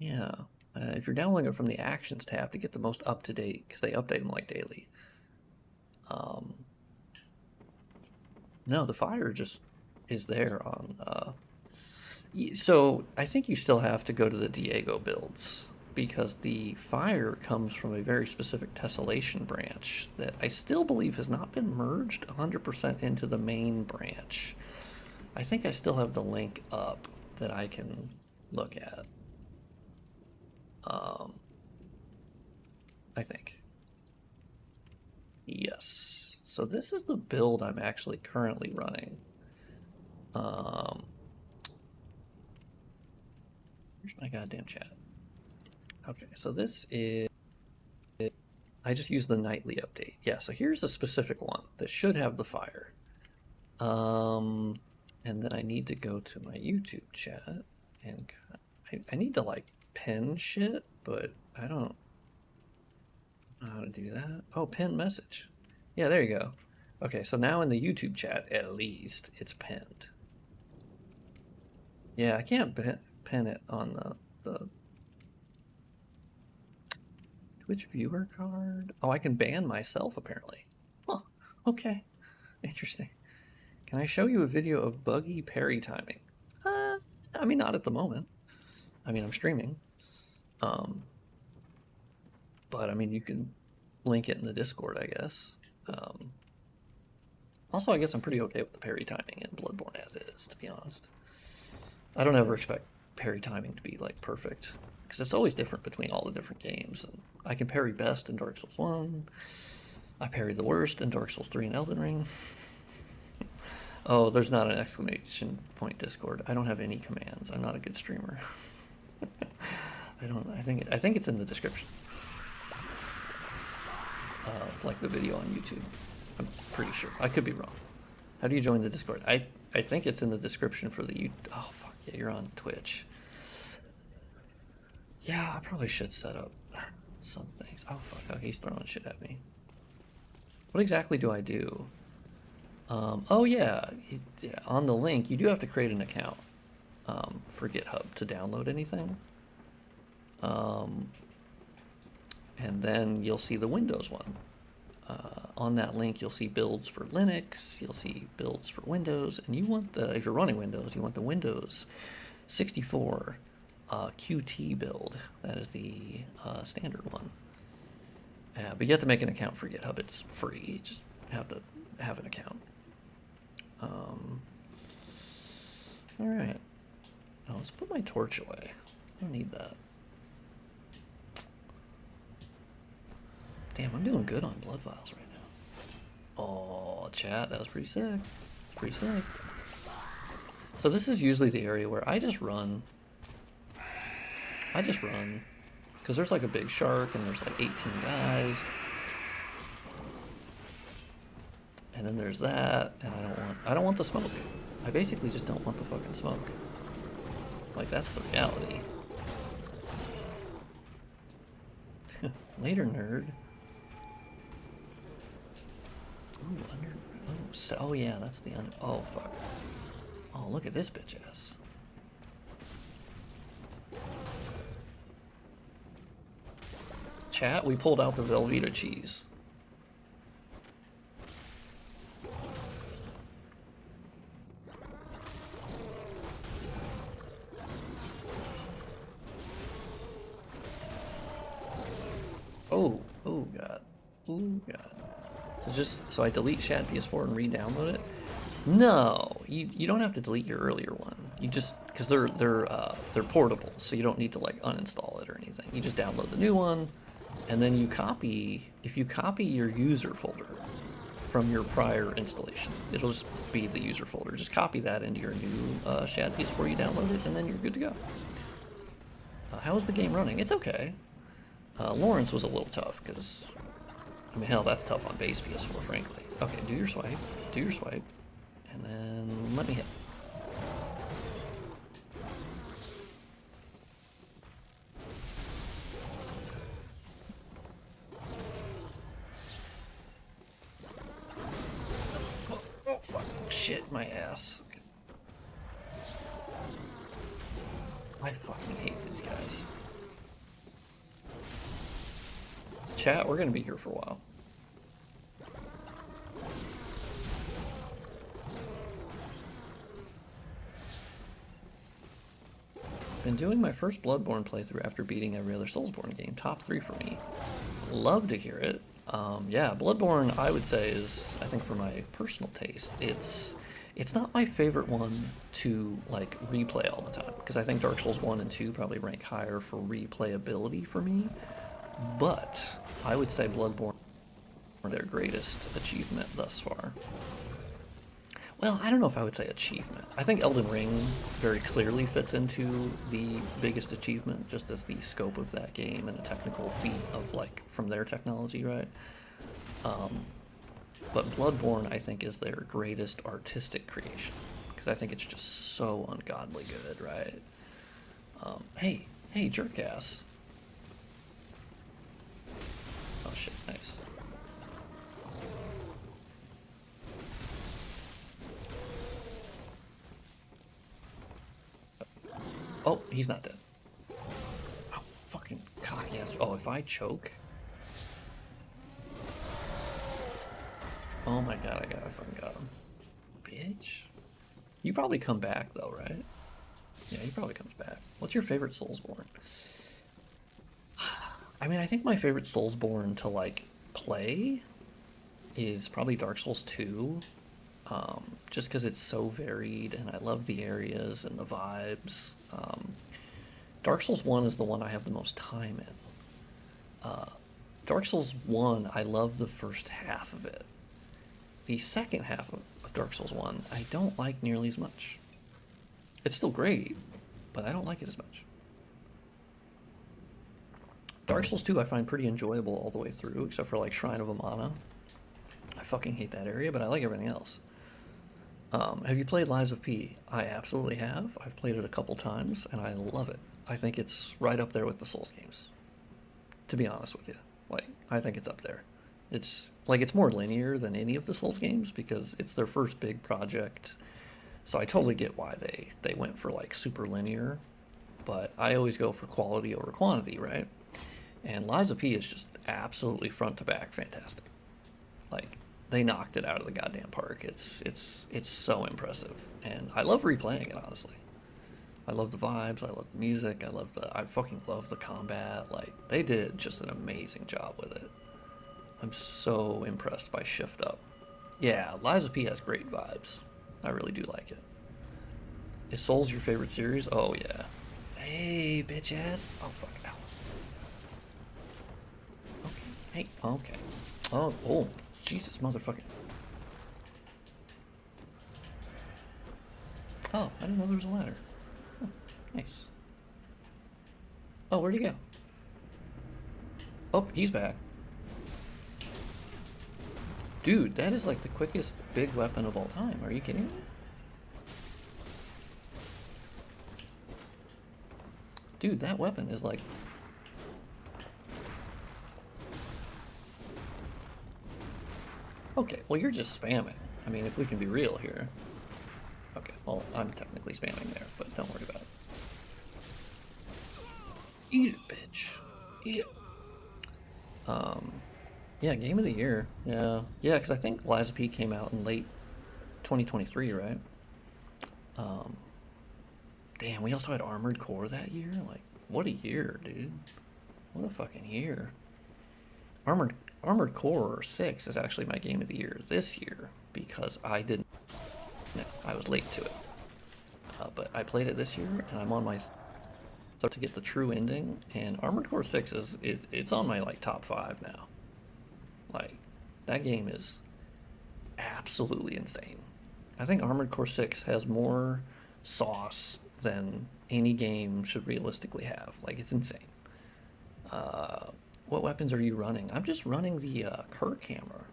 Yeah. If you're downloading it from the Actions tab to get the most up-to-date, because they update them like daily. No, the fire just is there on... So I think you still have to go to the Diego builds, because the fire comes from a very specific tessellation branch that I still believe has not been merged 100% into the main branch. I think I still have the link up that I can look at. I think. Yes. So this is the build I'm actually currently running. Where's my goddamn chat? Okay, so this is... I just used the nightly update. Yeah, so here's a specific one that should have the fire. And then I need to go to my YouTube chat and I need to like pin shit, but I don't know how to do that. Oh, pin message. Yeah, there you go. Okay, so now in the YouTube chat, at least, it's pinned. Yeah, I can't pin it on the Twitch viewer card. Oh, I can ban myself, apparently. Huh, okay. Interesting. Can I show you a video of buggy parry timing? I mean, not at the moment. I mean, I'm streaming. But, I mean, you can link it in the Discord, I guess. Also, I guess I'm pretty okay with the parry timing in Bloodborne as is, to be honest. I don't ever expect parry timing to be, like, perfect. Because it's always different between all the different games. And I can parry best in Dark Souls 1. I parry the worst in Dark Souls 3 and Elden Ring. Oh, there's not an exclamation point Discord. I don't have any commands. I'm not a good streamer. I think it's in the description of like the video on YouTube. I'm pretty sure. I could be wrong. How do you join the Discord? I think it's in the description for the oh fuck yeah, you're on Twitch. Yeah, I probably should set up some things. Oh fuck, okay, he's throwing shit at me. What exactly do I do? Oh yeah, on the link, you do have to create an account for GitHub to download anything. And then you'll see the Windows one. On that link, you'll see builds for Linux, you'll see builds for Windows, and you want if you're running Windows, you want the Windows 64 QT build. That is the standard one. But you have to make an account for GitHub. It's free. You just have to have an account. All right. Now let's put my torch away. I don't need that. Damn, I'm doing good on blood vials right now. Oh, chat, that was pretty sick. It's pretty sick. So this is usually the area where I just run. Because there's like a big shark and there's like 18 guys. And then there's that, and I don't want the smoke. I basically just don't want the fucking smoke. Like, that's the reality. Later, nerd. Ooh, under. Oh, so, oh yeah, that's the under. Oh fuck. Oh, look at this bitch ass. Chat, we pulled out the Velveeta cheese. Oh, oh god. Oh god. So I delete Shad PS4 and re-download it? No, you don't have to delete your earlier one. You just because they're portable, so you don't need to like uninstall it or anything. You just download the new one, and then you copy. If you copy your user folder from your prior installation, it'll just be the user folder. Just copy that into your new Shad PS4 you download it, and then you're good to go. How is the game running? It's okay. Laurence was a little tough because, I mean, hell, that's tough on base PS4, frankly. Okay, do your swipe, and then let me hit. Oh, fuck, shit, my ass. I fucking hate these guys. Chat, we're gonna be here for a while. Been doing my first Bloodborne playthrough after beating every other Soulsborne game. Top 3 for me. Love to hear it. Yeah, Bloodborne, I would say, is, I think for my personal taste, it's not my favorite one to like replay all the time, because I think Dark Souls 1 and 2 probably rank higher for replayability for me. But I would say Bloodborne are their greatest achievement thus far. Well, I don't know if I would say achievement. I think Elden Ring very clearly fits into the biggest achievement, just as the scope of that game and a technical feat of like from their technology, right? But Bloodborne, I think, is their greatest artistic creation, because I think it's just so ungodly good, right? Hey, jerkass. Oh shit, nice. Oh, he's not dead. Oh, fucking cocky ass. Oh, if I choke. Oh my god, I fucking got him. Bitch. You probably come back though, right? Yeah, he probably comes back. What's your favorite Soulsborne? I mean, I think my favorite Soulsborne to like play is probably Dark Souls 2. Just because it's so varied and I love the areas and the vibes. Dark Souls 1 is the one I have the most time in. Dark Souls 1, I love the first half of it. The second half of Dark Souls 1, I don't like nearly as much. It's still great, but I don't like it as much. Dark Souls 2 I find pretty enjoyable all the way through, except for like Shrine of Amana. I fucking hate that area, but I like everything else. Have you played Lies of P? I absolutely have. I've played it a couple times, and I love it. I think it's right up there with the Souls games, to be honest with you. Like, I think it's up there. It's like it's more linear than any of the Souls games because it's their first big project. So I totally get why they went for like super linear, but I always go for quality over quantity, right? And Lies of P is just absolutely front to back fantastic. Like, they knocked it out of the goddamn park. It's so impressive, and I love replaying it, honestly. I love the vibes, I love the music, I fucking love the combat. Like, they did just an amazing job with it. I'm so impressed by Shift Up. Yeah, Lies of P has great vibes. I really do like it. Is Souls your favorite series? Oh yeah. Hey, bitch ass. Oh fuck. Ow. Okay. Hey. Okay. Oh. Jesus, motherfucker. Oh, I didn't know there was a ladder. Oh, nice. Oh, where'd he go? Oh, he's back. Dude, that is like the quickest big weapon of all time. Are you kidding me? Dude, that weapon is like... Okay, well you're just spamming. I mean, if we can be real here. Okay, well I'm technically spamming there, but don't worry about it. Eat it, bitch. Eat it. Yeah, game of the year. Yeah, because I think Lies of P came out in late 2023, right? Um, Damn, we also had Armored Core that year. Like, what a year, dude! What a fucking year. Armored Core 6 is actually my game of the year this year because I didn't. No, I was late to it, but I played it this year, and I'm on my start to get the true ending. And Armored Core 6 it's on my like top 5 now. Like, that game is absolutely insane. I think Armored Core 6 has more sauce than any game should realistically have. Like, it's insane. What weapons are you running? I'm just running the Kirk hammer.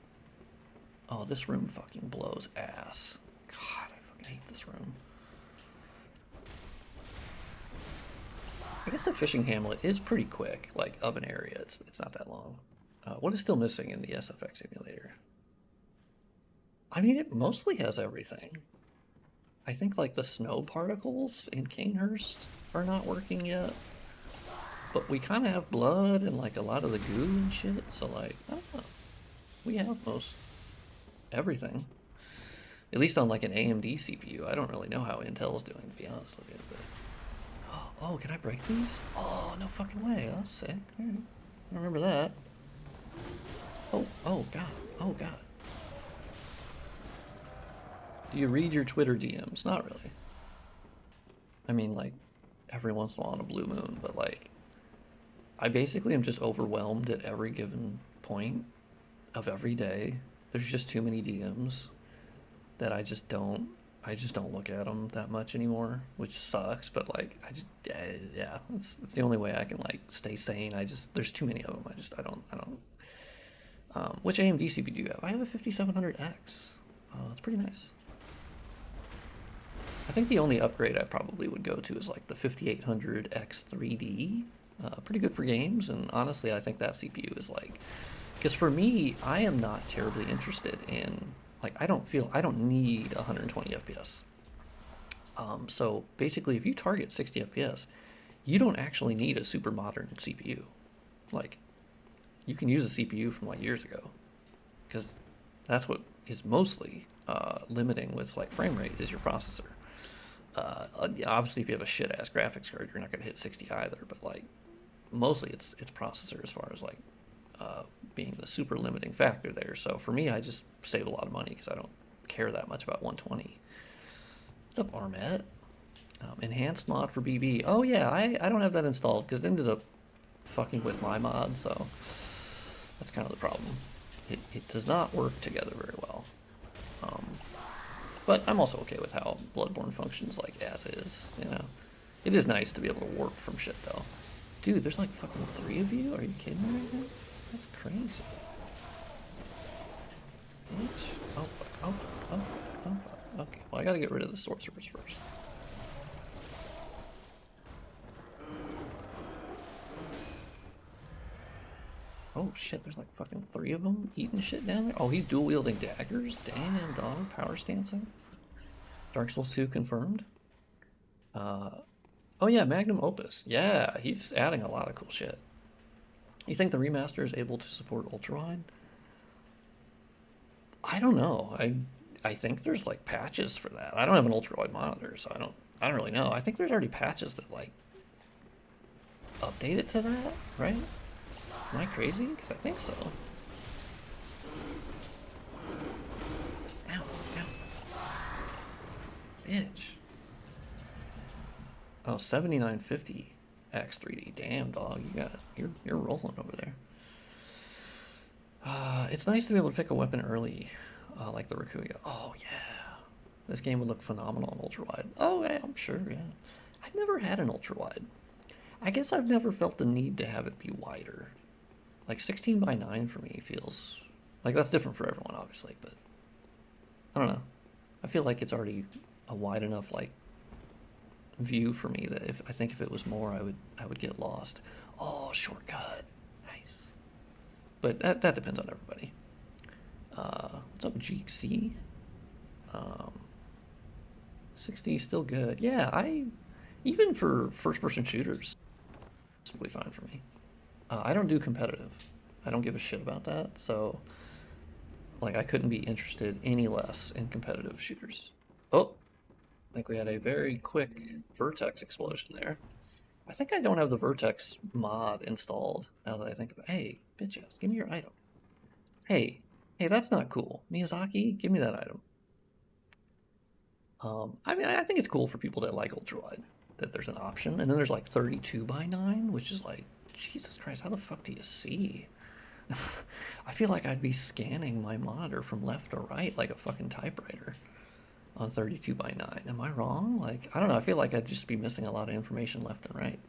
Oh, this room fucking blows ass. God, I fucking hate this room. I guess the fishing Hamlet is pretty quick, like, of an area. It's not that long. What is still missing in the SFX emulator? I mean, it mostly has everything. I think, like, the snow particles in Canehurst are not working yet. But we kind of have blood and, like, a lot of the goo and shit, so, like, I don't know. We have most everything. At least on, like, an AMD CPU. I don't really know how Intel's doing, to be honest with you. But... Oh, can I break these? Oh, no fucking way. That's sick. All right. I remember that. Oh, God. Oh, God. Do you read your Twitter DMs? Not really. I mean, like, every once in a while on a blue moon, but, like, I basically am just overwhelmed at every given point of every day. There's just too many DMs that I just don't look at them that much anymore, which sucks, but, like, yeah, it's the only way I can, like, stay sane. There's too many of them. I don't. Which AMD CPU do you have? I have a 5700X. It's pretty nice. I think the only upgrade I probably would go to is, like, the 5800X3D. Pretty good for games, and honestly, I think that CPU is, like... Because for me, I am not terribly interested in... Like, I don't need 120 FPS. So, basically, if you target 60 FPS, you don't actually need a super modern CPU. Like, you can use a CPU from, like, years ago. Because that's what is mostly limiting with, like, frame rate is your processor. Obviously, if you have a shit-ass graphics card, you're not going to hit 60 either, but, like, mostly it's processor as far as, like, being the super limiting factor there. So for me, I just save a lot of money because I don't care that much about 120. What's up, Armet? Enhanced mod for BB. Oh yeah, I don't have that installed because it ended up fucking with my mod, so that's kind of the problem. It does not work together very well. But I'm also okay with how Bloodborne functions, like, as is, you know. It is nice to be able to warp from shit, though. Dude, there's like fucking 3 of you? Are you kidding me right now? That's crazy. Bitch. Oh fuck, oh fuck, oh fuck, oh fuck. Okay, well I gotta get rid of the sorcerers first. Oh shit, there's like fucking 3 of them eating shit down there. Oh, he's dual wielding daggers? Damn, dog. Power stancing. Dark Souls 2 confirmed. Oh yeah, Magnum Opus. Yeah, he's adding a lot of cool shit. You think the remaster is able to support ultrawide? I don't know. I think there's like patches for that. I don't have an ultrawide monitor, so I don't really know. I think there's already patches that like update it to that, right? Am I crazy? Because I think so. Ow, ow. Bitch. Oh, 7950 X3D. Damn, dog, you're rolling over there. It's nice to be able to pick a weapon early, like the Rakuya. Oh yeah, this game would look phenomenal on ultrawide. Oh yeah, I'm sure. Yeah, I've never had an ultrawide. I guess I've never felt the need to have it be wider. Like 16:9 for me feels like that's different for everyone, obviously, but I don't know. I feel like it's already a wide enough like view for me that I think if it was more, I would get lost. Oh, shortcut, nice. But that depends on everybody. What's up, GC? 60 still good. Yeah, even for first-person shooters, it's really fine for me. I don't do competitive. I don't give a shit about that, so like I couldn't be interested any less in competitive shooters. Oh, I think we had a very quick vertex explosion there. I think I don't have the vertex mod installed now that I think about it. Hey, bitch ass, give me your item. Hey, that's not cool. Miyazaki, give me that item. I mean, I think it's cool for people that like ultrawide that there's an option, and then there's like 32:9, which is like, Jesus Christ, how the fuck do you see? I feel like I'd be scanning my monitor from left to right like a fucking typewriter on 32:9. Am I wrong? Like, I don't know. I feel like I'd just be missing a lot of information left and right.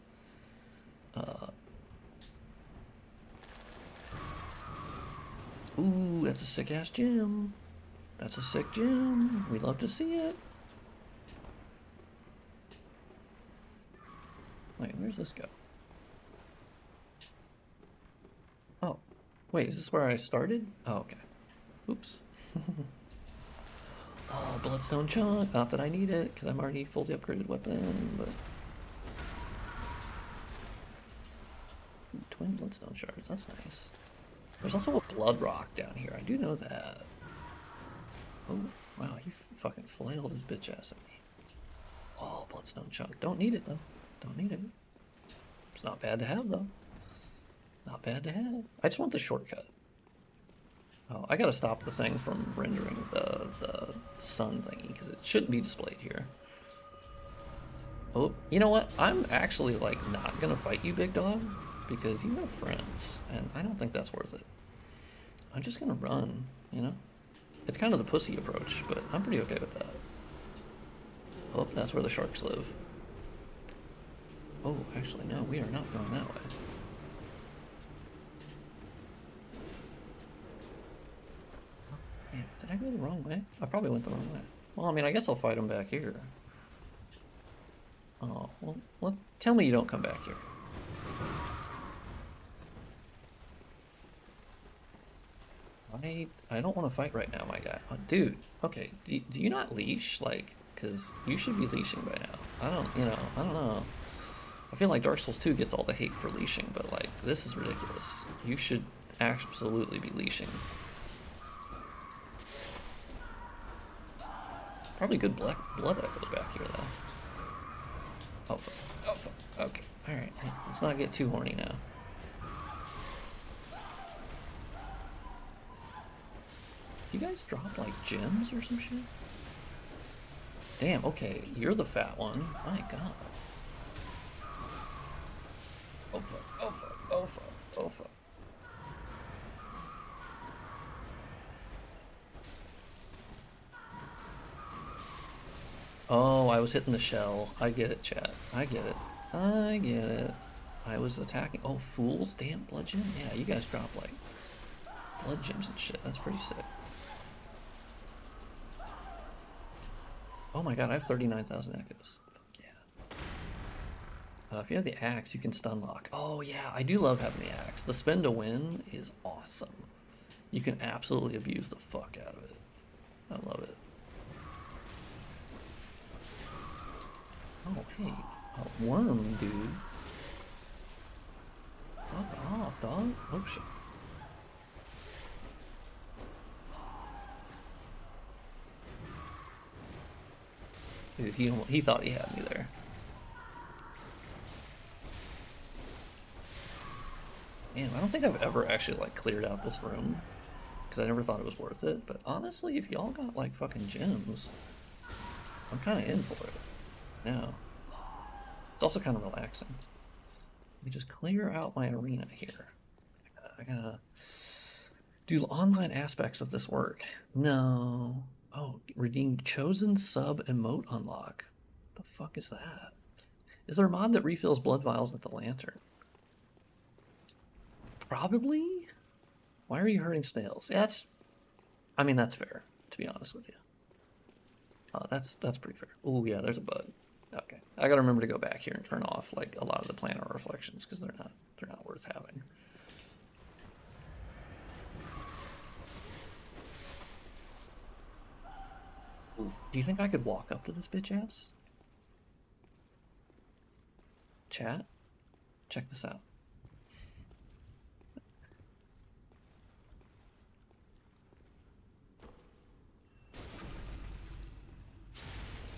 Ooh, that's a sick ass gym. That's a sick gym. We'd love to see it. Wait, where's this go? Oh, wait, is this where I started? Oh, okay. Oops. Oh, bloodstone chunk. Not that I need it, because I'm already fully upgraded weapon, but... Ooh, twin bloodstone shards, that's nice. There's also a blood rock down here, I do know that. Oh, wow, he fucking flailed his bitch ass at me. Oh, bloodstone chunk. Don't need it, though. Don't need it. It's not bad to have, though. Not bad to have. I just want the shortcut. Oh, I gotta stop the thing from rendering the sun thingy, because it shouldn't be displayed here. Oh, you know what? I'm actually, like, not gonna fight you, big dog, because you have friends, and I don't think that's worth it. I'm just gonna run, you know? It's kind of the pussy approach, but I'm pretty okay with that. Oh, that's where the sharks live. Oh, actually, no, we are not going that way. Yeah, did I go the wrong way? I probably went the wrong way. Well, I mean, I guess I'll fight him back here. Oh, well, tell me you don't come back here. I don't want to fight right now, my guy. Oh, dude, okay, do you not leash? Like, because you should be leashing by now. I don't know. I feel like Dark Souls 2 gets all the hate for leashing, but, like, this is ridiculous. You should absolutely be leashing. Probably good blood echoes back here, though. Oh, fuck. Oh, fuck. Okay. Alright. Let's not get too horny now. You guys drop, like, gems or some shit? Damn, okay. You're the fat one. My god. Oh, fuck. Oh, fuck. Oh, fuck. Oh, fuck. Oh, I was hitting the shell. I get it, chat. I get it. I get it. I was attacking. Oh, fools? Damn, blood gem? Yeah, you guys drop, like, blood gems and shit. That's pretty sick. Oh my god, I have 39,000 echoes. Fuck yeah. If you have the axe, you can stun lock. Oh yeah, I do love having the axe. The spin to win is awesome. You can absolutely abuse the fuck out of it. I love it. Oh, hey. A worm, dude. Fuck off, dog. Oh, shit. Dude, he thought he had me there. Damn, I don't think I've ever actually, like, cleared out this room. Because I never thought it was worth it. But honestly, if y'all got, like, fucking gems, I'm kind of in for it. Now. It's also kind of relaxing. Let me just clear out my arena here. I gotta do online aspects of this work. No. Oh, redeem chosen sub emote unlock. What the fuck is that? Is there a mod that refills blood vials at the lantern? Probably. Why are you hurting snails? Yeah, I mean, that's fair, to be honest with you. That's pretty fair. Oh yeah, there's a bug. Okay, I gotta remember to go back here and turn off, like, a lot of the planar reflections because they're not worth having. Do you think I could walk up to this bitch ass? Chat? Check this out.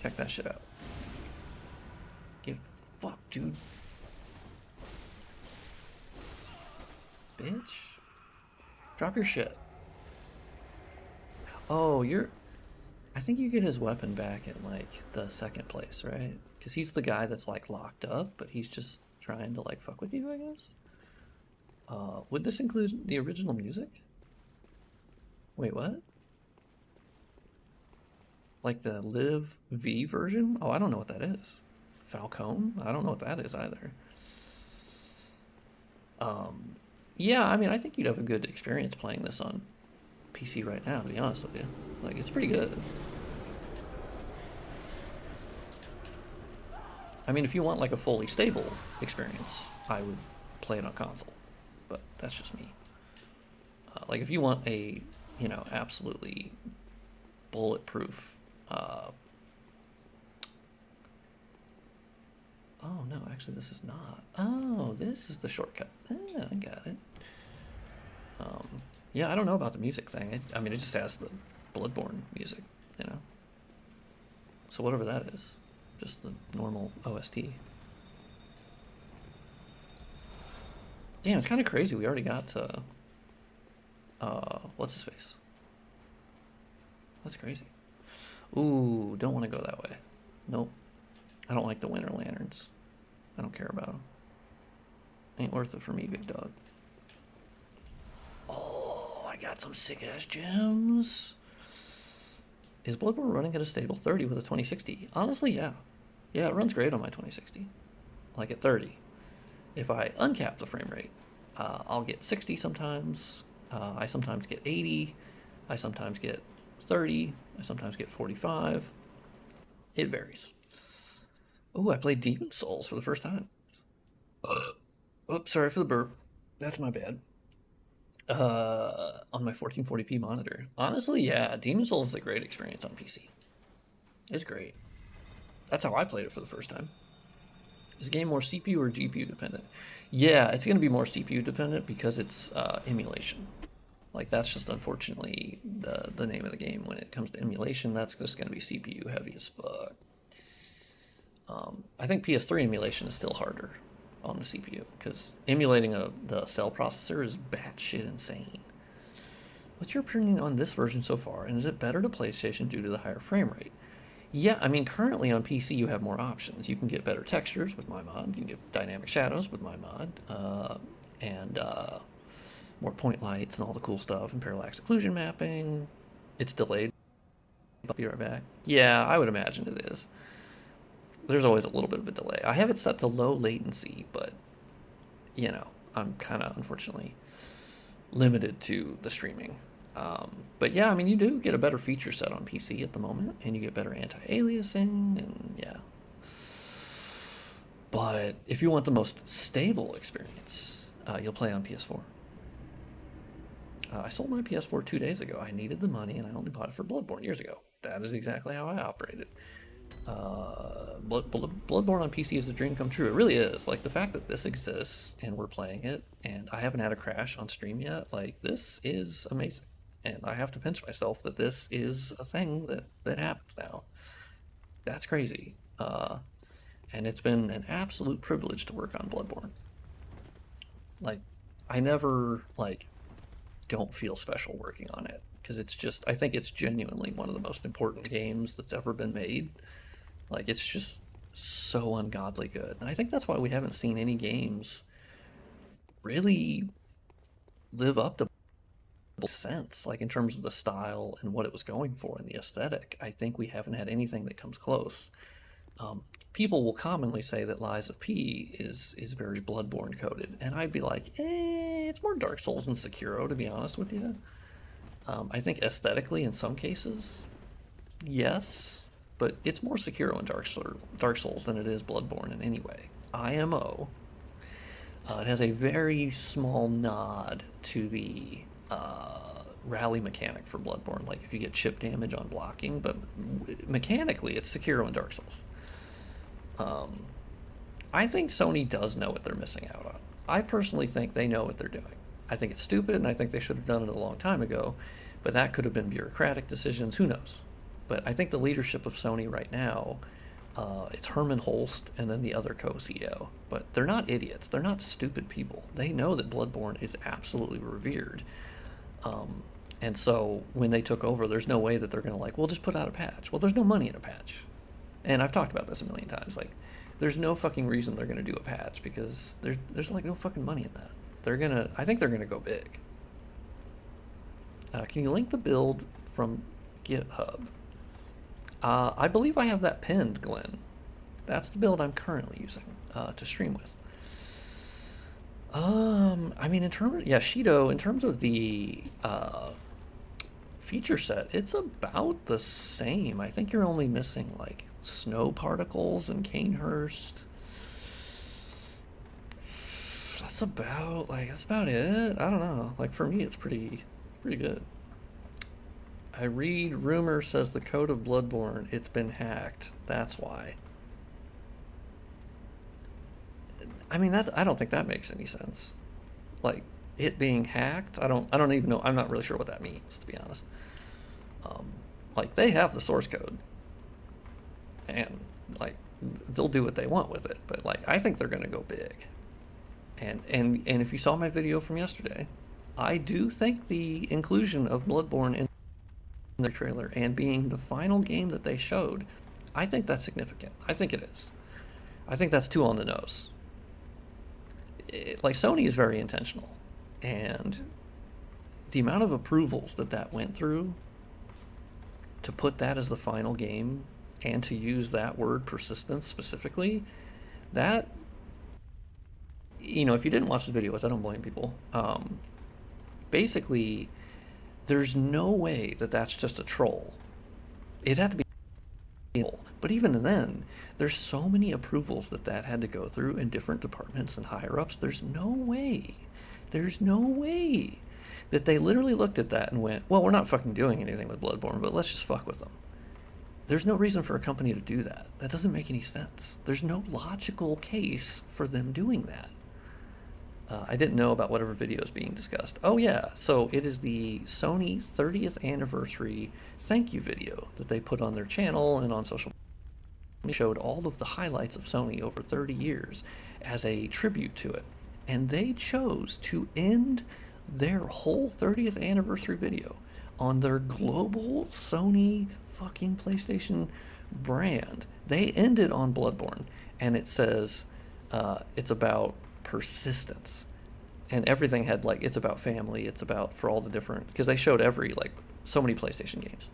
Check that shit out. Get fucked, dude. Bitch. Drop your shit. Oh, you're... I think you get his weapon back in, like, the second place, right? Because he's the guy that's, like, locked up, but he's just trying to, like, fuck with you, I guess? Would this include the original music? Wait, what? Like the Live V version? Oh, I don't know what that is. Falcone? I don't know what that is either. Yeah, I mean, I think you'd have a good experience playing this on PC right now, to be honest with you. Like, it's pretty good. I mean, if you want like a fully stable experience, I would play it on console. But that's just me. Like, if you want a, you know, absolutely bulletproof... Oh, no, actually, this is not. Oh, this is the shortcut. Yeah, I got it. Yeah, I don't know about the music thing. I mean, it just has the Bloodborne music, you know? So whatever that is. Just the normal OST. Damn, it's kind of crazy. We already got, what's his face? That's crazy. Ooh, don't want to go that way. Nope. I don't like the Winter Lanterns. I don't care about them. Ain't worth it for me, big dog. Oh, I got some sick-ass gems. Is Bloodborne running at a stable 30 with a 2060? Honestly, yeah. Yeah, it runs great on my 2060. Like at 30. If I uncap the frame rate, I'll get 60 sometimes. I sometimes get 80. I sometimes get 30. I sometimes get 45. It varies. Oh, I played Demon Souls for the first time. Oops, sorry for the burp. That's my bad. On my 1440p monitor. Honestly, yeah, Demon Souls is a great experience on PC. It's great. That's how I played it for the first time. Is the game more CPU or GPU dependent? Yeah, it's going to be more CPU dependent because it's emulation. Like, that's just unfortunately the name of the game. When it comes to emulation, that's just going to be CPU heavy as fuck. I think PS3 emulation is still harder on the CPU because emulating the cell processor is batshit insane. What's your opinion on this version so far, and is it better to PlayStation due to the higher frame rate? Yeah, I mean, currently on PC you have more options. You can get better textures with my mod, you can get dynamic shadows with my mod, and more point lights and all the cool stuff, and parallax occlusion mapping. It's delayed. I'll be right back. Yeah, I would imagine it is. There's always a little bit of a delay. I have it set to low latency, but, you know, I'm kind of, unfortunately, limited to the streaming. But yeah, I mean, you do get a better feature set on PC at the moment, and you get better anti-aliasing, and yeah. But if you want the most stable experience, you'll play on PS4. I sold my PS4 2 days ago. I needed the money, and I only bought it for Bloodborne years ago. That is exactly how I operated. Bloodborne on PC is a dream come true. It really is. Like, the fact that this exists and we're playing it and I haven't had a crash on stream yet, like, this is amazing. And I have to pinch myself that this is a thing that happens now. That's crazy. And it's been an absolute privilege to work on Bloodborne. Like, I never, like, don't feel special working on it. Because it's just, I think it's genuinely one of the most important games that's ever been made. Like, it's just so ungodly good. And I think that's why we haven't seen any games really live up to sense, like in terms of the style and what it was going for and the aesthetic. I think we haven't had anything that comes close. People will commonly say that Lies of P is very Bloodborne coded, and I'd be like, it's more Dark Souls than Sekiro, to be honest with you. I think aesthetically, in some cases, yes, but it's more Sekiro and Dark Souls than it is Bloodborne in any way. IMO. It has a very small nod to the rally mechanic for Bloodborne, like if you get chip damage on blocking, but mechanically it's Sekiro and Dark Souls. I think Sony does know what they're missing out on. I personally think they know what they're doing. I think it's stupid, and I think they should have done it a long time ago, but that could have been bureaucratic decisions, who knows. But I think the leadership of Sony right now, it's Herman Holst and then the other co-CEO, but they're not idiots. They're not stupid people. They know that Bloodborne is absolutely revered. And so when they took over, there's no way that they're going to like, we'll just put out a patch. Well, there's no money in a patch. And I've talked about this a million times. Like, there's no fucking reason they're going to do a patch because there's like no fucking money in that. I think they're going to go big. Can you link the build from GitHub? I believe I have that pinned, Glenn. That's the build I'm currently using to stream with. I mean, Shido, in terms of the feature set, it's about the same. I think you're only missing like snow particles and Canehurst. That's about it. I don't know. Like, for me, it's pretty good. I read rumor says the code of Bloodborne, it's been hacked. That's why. I mean, I don't think that makes any sense. Like, it being hacked, I don't even know. I'm not really sure what that means, to be honest. Like, they have the source code, and like they'll do what they want with it. But like, I think they're gonna go big. And if you saw my video from yesterday, I do think the inclusion of Bloodborne in the trailer and being the final game that they showed, I think that's significant. I think it is. I think that's too on the nose. Like, Sony is very intentional, and the amount of approvals that went through to put that as the final game and to use that word persistence specifically, that, you know, if you didn't watch the video, which I don't blame people, basically, there's no way that that's just a troll. It had to be, but even then, there's so many approvals that had to go through in different departments and higher ups. There's no way that they literally looked at that and went, well, we're not fucking doing anything with Bloodborne, but let's just fuck with them. There's no reason for a company to do that. That doesn't make any sense. There's no logical case for them doing that. I didn't know about whatever video is being discussed. Oh yeah, so it is the Sony 30th anniversary thank you video that they put on their channel and on social media. Showed all of the highlights of Sony over 30 years as a tribute to it. And they chose to end their whole 30th anniversary video on their global Sony fucking PlayStation brand. They ended on Bloodborne, and it says it's about persistence, and everything had like, it's about family, it's about, for all the different, because they showed every, like, so many PlayStation games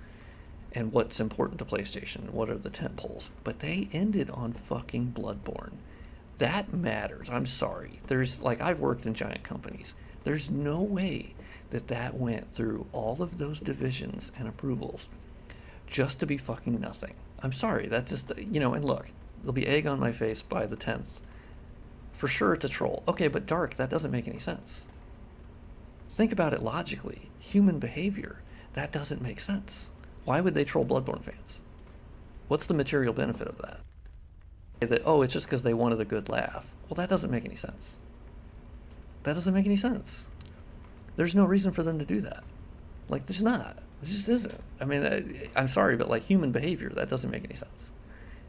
and what's important to PlayStation, what are the tentpoles, but they ended on fucking Bloodborne. That matters. I'm sorry, there's like, I've worked in giant companies, there's no way that went through all of those divisions and approvals just to be fucking nothing. I'm sorry, that's just, you know, and look, there'll be egg on my face by the 10th. For sure it's a troll. Okay, but Dark, that doesn't make any sense. Think about it logically. Human behavior, that doesn't make sense. Why would they troll Bloodborne fans? What's the material benefit of that? That, oh, it's just because they wanted a good laugh. Well, that doesn't make any sense. That doesn't make any sense. There's no reason for them to do that. Like, there's not. There just isn't. I mean, I'm sorry, but like, human behavior, that doesn't make any sense.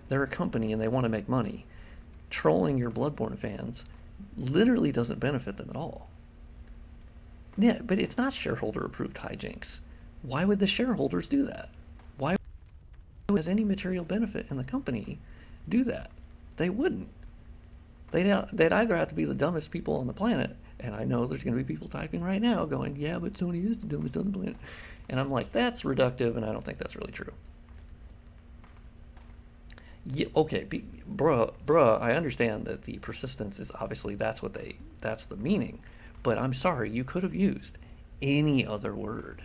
They're a company and they want to make money. Trolling your Bloodborne fans literally doesn't benefit them at all. Yeah, but it's not shareholder-approved hijinks. Why would the shareholders do that? Why would any material benefit in the company do that? They wouldn't. They'd either have to be the dumbest people on the planet, and I know there's going to be people typing right now going, yeah, but Sony is the dumbest on the planet. And I'm like, that's reductive, and I don't think that's really true. Yeah, okay, bruh, I understand that the persistence is obviously that's the meaning, but I'm sorry, you could have used any other word.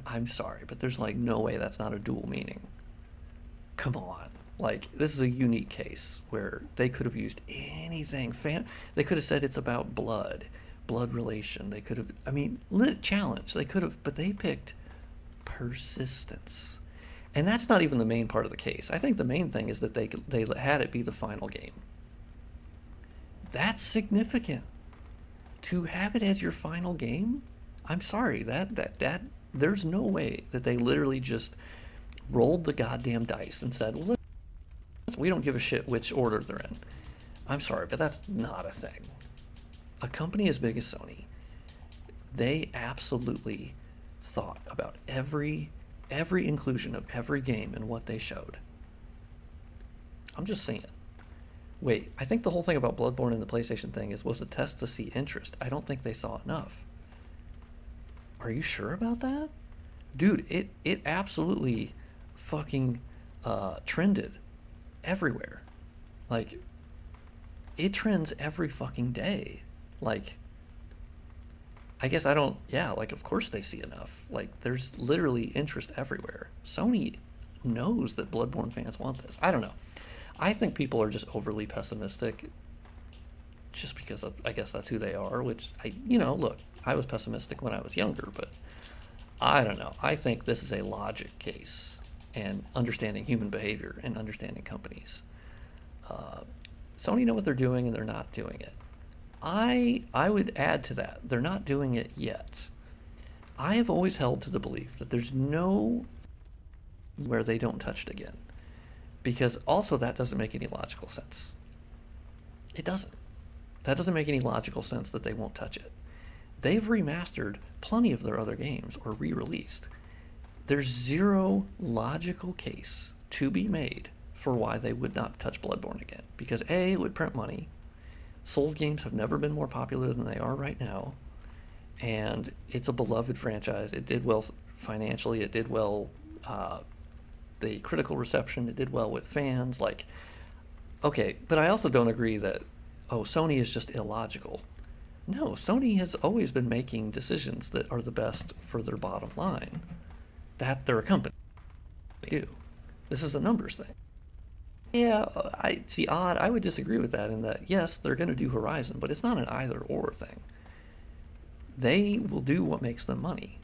I'm sorry, but there's like no way that's not a dual meaning. Come on. Like, this is a unique case where they could have used anything. They could have said it's about blood, blood relation. They could have, I mean, challenge. They could have, but they picked persistence. And that's not even the main part of the case. I think the main thing is that they had it be the final game. That's significant. To have it as your final game? I'm sorry, that there's no way that they literally just rolled the goddamn dice and said, well, we don't give a shit which order they're in. I'm sorry, but that's not a thing. A company as big as Sony, they absolutely thought about every inclusion of every game and what they showed. I'm just saying. Wait, I think the whole thing about Bloodborne and the PlayStation thing was a test to see interest. I don't think they saw enough. Are you sure about that? Dude, it absolutely fucking trended everywhere. Like, it trends every fucking day. Like, I guess I don't, yeah, like, of course they see enough. Like, there's literally interest everywhere. Sony knows that Bloodborne fans want this. I don't know. I think people are just overly pessimistic just because of, I guess that's who they are, which, look, I was pessimistic when I was younger, but I don't know. I think this is a logic case and understanding human behavior and understanding companies. Sony know what they're doing and they're not doing it. I would add to that, they're not doing it yet. I have always held to the belief that there's no where they don't touch it again. Because also that doesn't make any logical sense. It doesn't. That doesn't make any logical sense that they won't touch it. They've remastered plenty of their other games or re-released. There's zero logical case to be made for why they would not touch Bloodborne again. Because A, it would print money. Souls games have never been more popular than they are right now. And it's a beloved franchise. It did well financially. It did well the critical reception. It did well with fans. Like, okay, but I also don't agree that, Sony is just illogical. No, Sony has always been making decisions that are the best for their bottom line. That they're a company. They do. This is a numbers thing. Yeah, I see. I would disagree with that in that, yes, they're going to do Horizon, but it's not an either or thing. They will do what makes them money.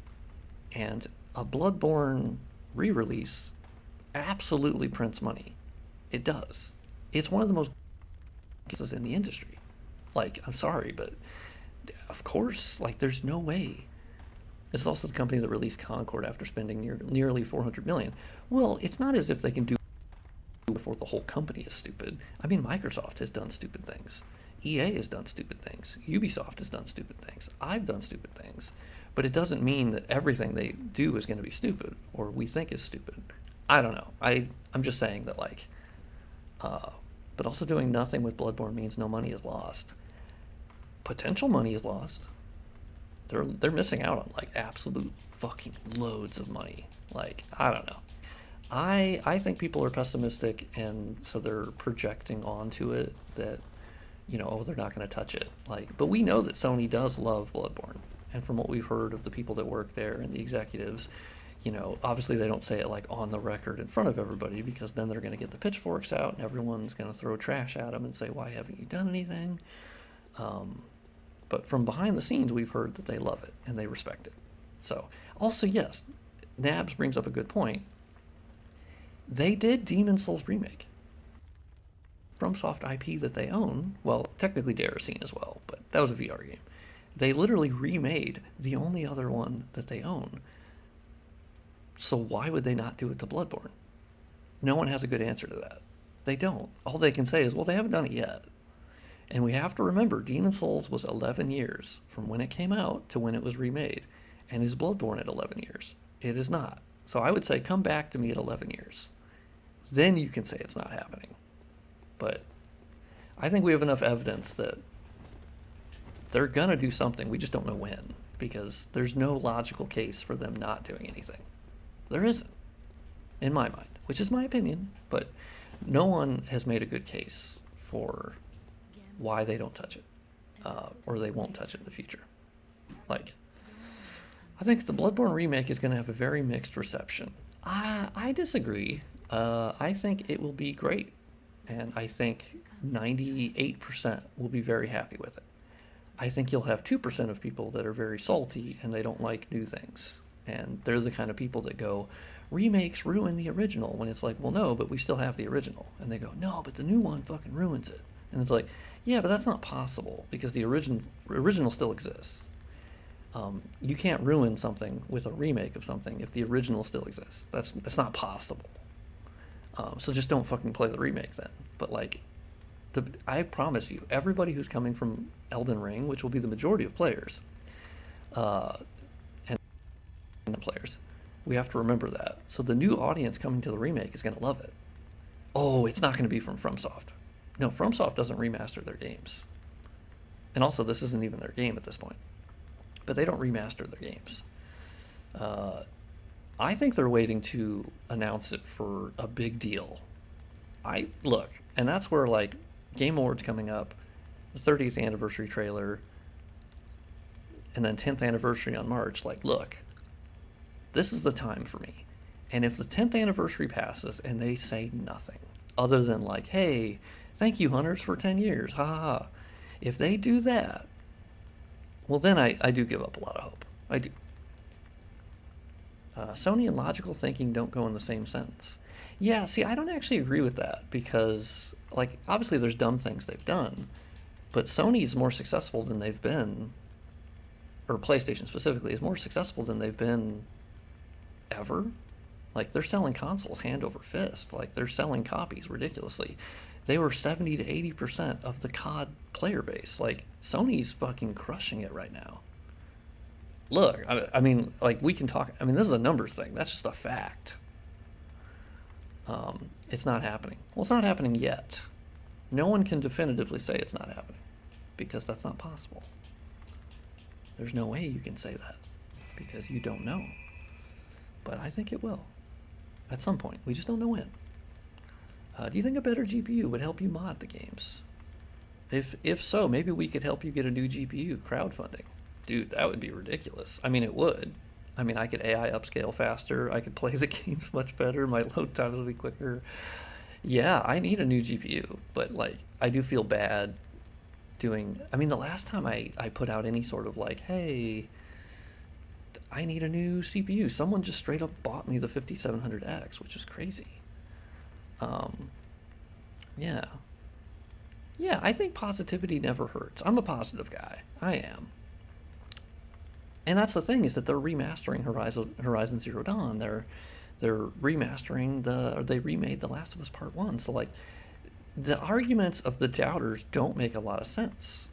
And a Bloodborne re-release absolutely prints money. It does. It's one of the most cases in the industry. Like, I'm sorry, but of course, like, there's no way. This is also the company that released Concord after spending nearly $400 million. Well, it's not as if they can do before the whole company is stupid. I mean, Microsoft has done stupid things. EA has done stupid things. Ubisoft has done stupid things. I've done stupid things. But it doesn't mean that everything they do is going to be stupid or we think is stupid. I don't know. I'm just saying that, like, but also doing nothing with Bloodborne means no money is lost. Potential money is lost. They're missing out on, like, absolute fucking loads of money. Like, I don't know. I think people are pessimistic, and so they're projecting onto it that, they're not going to touch it. Like, but we know that Sony does love Bloodborne, and from what we've heard of the people that work there and the executives, obviously they don't say it like on the record in front of everybody, because then they're going to get the pitchforks out and everyone's going to throw trash at them and say, why haven't you done anything? But from behind the scenes, we've heard that they love it and they respect it. So, also, yes, Nabs brings up a good point. They did Demon Souls Remake. FromSoft IP that they own, well, technically Deracine as well, but that was a VR game. They literally remade the only other one that they own. So why would they not do it to Bloodborne? No one has a good answer to that. They don't. All they can say is, well, they haven't done it yet. And we have to remember, Demon Souls was 11 years from when it came out to when it was remade. And is Bloodborne at 11 years? It is not. So I would say come back to me at 11 years. Then you can say it's not happening. But I think we have enough evidence that they're going to do something. We just don't know when. Because there's no logical case for them not doing anything. There isn't, in my mind, which is my opinion. But no one has made a good case for why they don't touch it. Or they won't touch it in the future. Like, I think the Bloodborne remake is going to have a very mixed reception. I disagree. I think it will be great. And I think 98% will be very happy with it. I think you'll have 2% of people that are very salty and they don't like new things. And they're the kind of people that go, remakes ruin the original, when it's like, well, no, but we still have the original. And they go, no, but the new one fucking ruins it. And it's like, yeah, but that's not possible because the original still exists. You can't ruin something with a remake of something if the original still exists. That's not possible. So just don't fucking play the remake then. But like, I promise you, everybody who's coming from Elden Ring, which will be the majority of players, and the players, we have to remember that. So the new audience coming to the remake is going to love it. Oh, it's not going to be from FromSoft. No, FromSoft doesn't remaster their games. And also, this isn't even their game at this point. But they don't remaster their games. I think they're waiting to announce it for a big deal. Look, and that's where, like, Game Awards coming up, the 30th anniversary trailer, and then 10th anniversary on March. Like, look, this is the time for me. And if the 10th anniversary passes and they say nothing other than like, hey, thank you, Hunters, for 10 years, ha ha ha. If they do that, well, then I do give up a lot of hope. I do. Sony and logical thinking don't go in the same sentence. Yeah, see, I don't actually agree with that because, like, obviously there's dumb things they've done, but Sony's more successful than they've been, or PlayStation specifically is more successful than they've been ever. Like, they're selling consoles hand over fist. Like, they're selling copies ridiculously. They were 70 to 80% of the COD player base. Like, Sony's fucking crushing it right now. Look, I mean, like, we can talk. I mean, this is a numbers thing. That's just a fact. It's not happening. Well, it's not happening yet. No one can definitively say it's not happening because that's not possible. There's no way you can say that because you don't know. But I think it will at some point. We just don't know when. Do you think a better GPU would help you mod the games? If so, maybe we could help you get a new GPU crowdfunding. Dude, that would be ridiculous. I mean, it would. I mean, I could AI upscale faster. I could play the games much better. My load times would be quicker. Yeah, I need a new GPU, but like, I do feel bad doing. I mean, the last time I put out any sort of like, hey, I need a new CPU, someone just straight up bought me the 5700X, which is crazy. Yeah. Yeah, I think positivity never hurts. I'm a positive guy. I am. And that's the thing, is that they're remastering Horizon Zero Dawn. They're remastering they remade The Last of Us Part 1. So like, the arguments of the doubters don't make a lot of sense.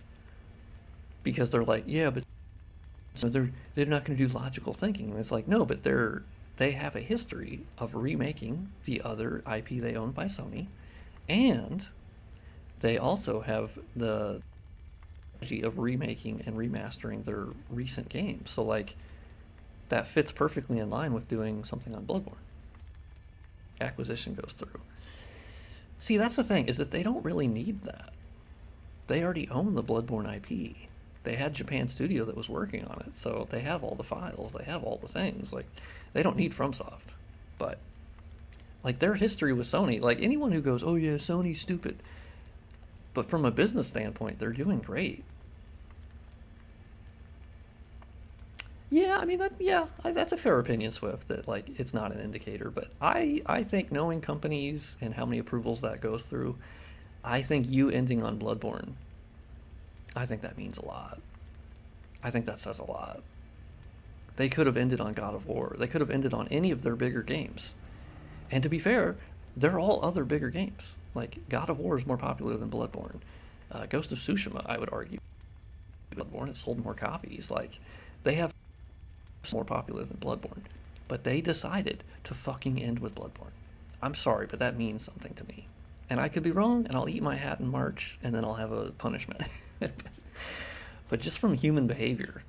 Because they're like, yeah, but so they're not going to do logical thinking. And it's like, no, but they have a history of remaking the other IP they own by Sony, and they also have the strategy of remaking and remastering their recent games. So like, that fits perfectly in line with doing something on Bloodborne. Acquisition goes through. See, that's the thing, is that they don't really need that. They already own the Bloodborne IP. They had Japan Studio that was working on it, so they have all the files, they have all the things. Like, they don't need FromSoft. But like, their history with Sony, like, anyone who goes, oh yeah, Sony's stupid, but from a business standpoint, they're doing great. Yeah, I mean, that's a fair opinion, Swift, that like, it's not an indicator. But I think, knowing companies and how many approvals that goes through, I think you ending on Bloodborne, I think that means a lot. I think that says a lot. They could have ended on God of War. They could have ended on any of their bigger games. And to be fair, they're all other bigger games. Like, God of War is more popular than Bloodborne. Ghost of Tsushima, I would argue, Bloodborne, it sold more copies. Like, they have more popular than Bloodborne. But they decided to fucking end with Bloodborne. I'm sorry, but that means something to me. And I could be wrong, and I'll eat my hat in March, and then I'll have a punishment. But just from human behavior,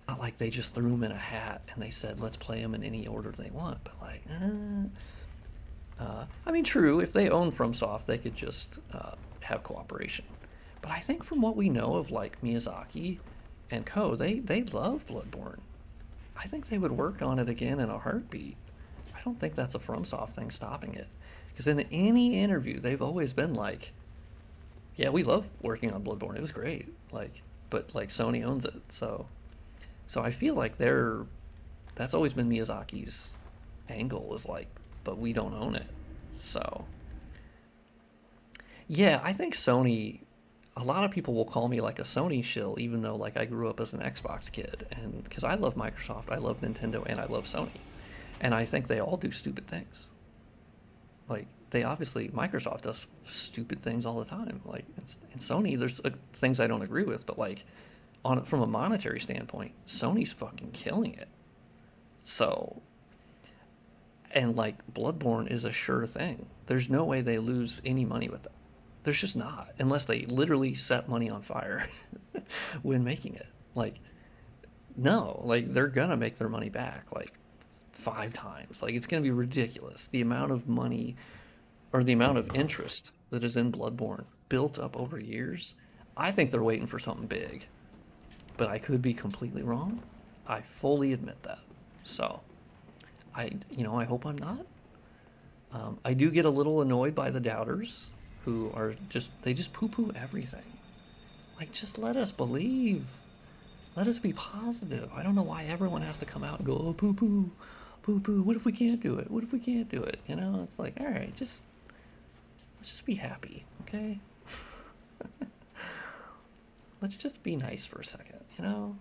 not like they just threw them in a hat and they said, let's play them in any order they want. But like, I mean, true, if they own FromSoft, they could just have cooperation. But I think from what we know of like Miyazaki and Co., they love Bloodborne. I think they would work on it again in a heartbeat. I don't think that's a FromSoft thing stopping it. Because in any interview, they've always been like, Yeah, we love working on Bloodborne. It was great. Like, but like Sony owns it, so I feel like that's always been Miyazaki's angle is like, but we don't own it. So yeah, I think Sony. A lot of people will call me like a Sony shill, even though like I grew up as an Xbox kid, and because I love Microsoft, I love Nintendo, and I love Sony, and I think they all do stupid things. Like they obviously Microsoft does stupid things all the time. Like in Sony, there's things I don't agree with, but like on from a monetary standpoint, Sony's fucking killing it. So and like Bloodborne is a sure thing. There's no way they lose any money with that. There's just not, unless they literally set money on fire when making it. Like, no, like they're gonna make their money back like 5 times. Like it's gonna be ridiculous. The amount of money or the amount of interest that is in Bloodborne built up over years. I think they're waiting for something big, but I could be completely wrong. I fully admit that. So, I hope I'm not. I do get a little annoyed by the doubters who are they just poo-poo everything. Like, just let us believe. Let us be positive. I don't know why everyone has to come out and go, oh, poo-poo, poo-poo. What if we can't do it? What if we can't do it? You know, it's like, all right, let's just be happy, okay? Let's just be nice for a second, you know?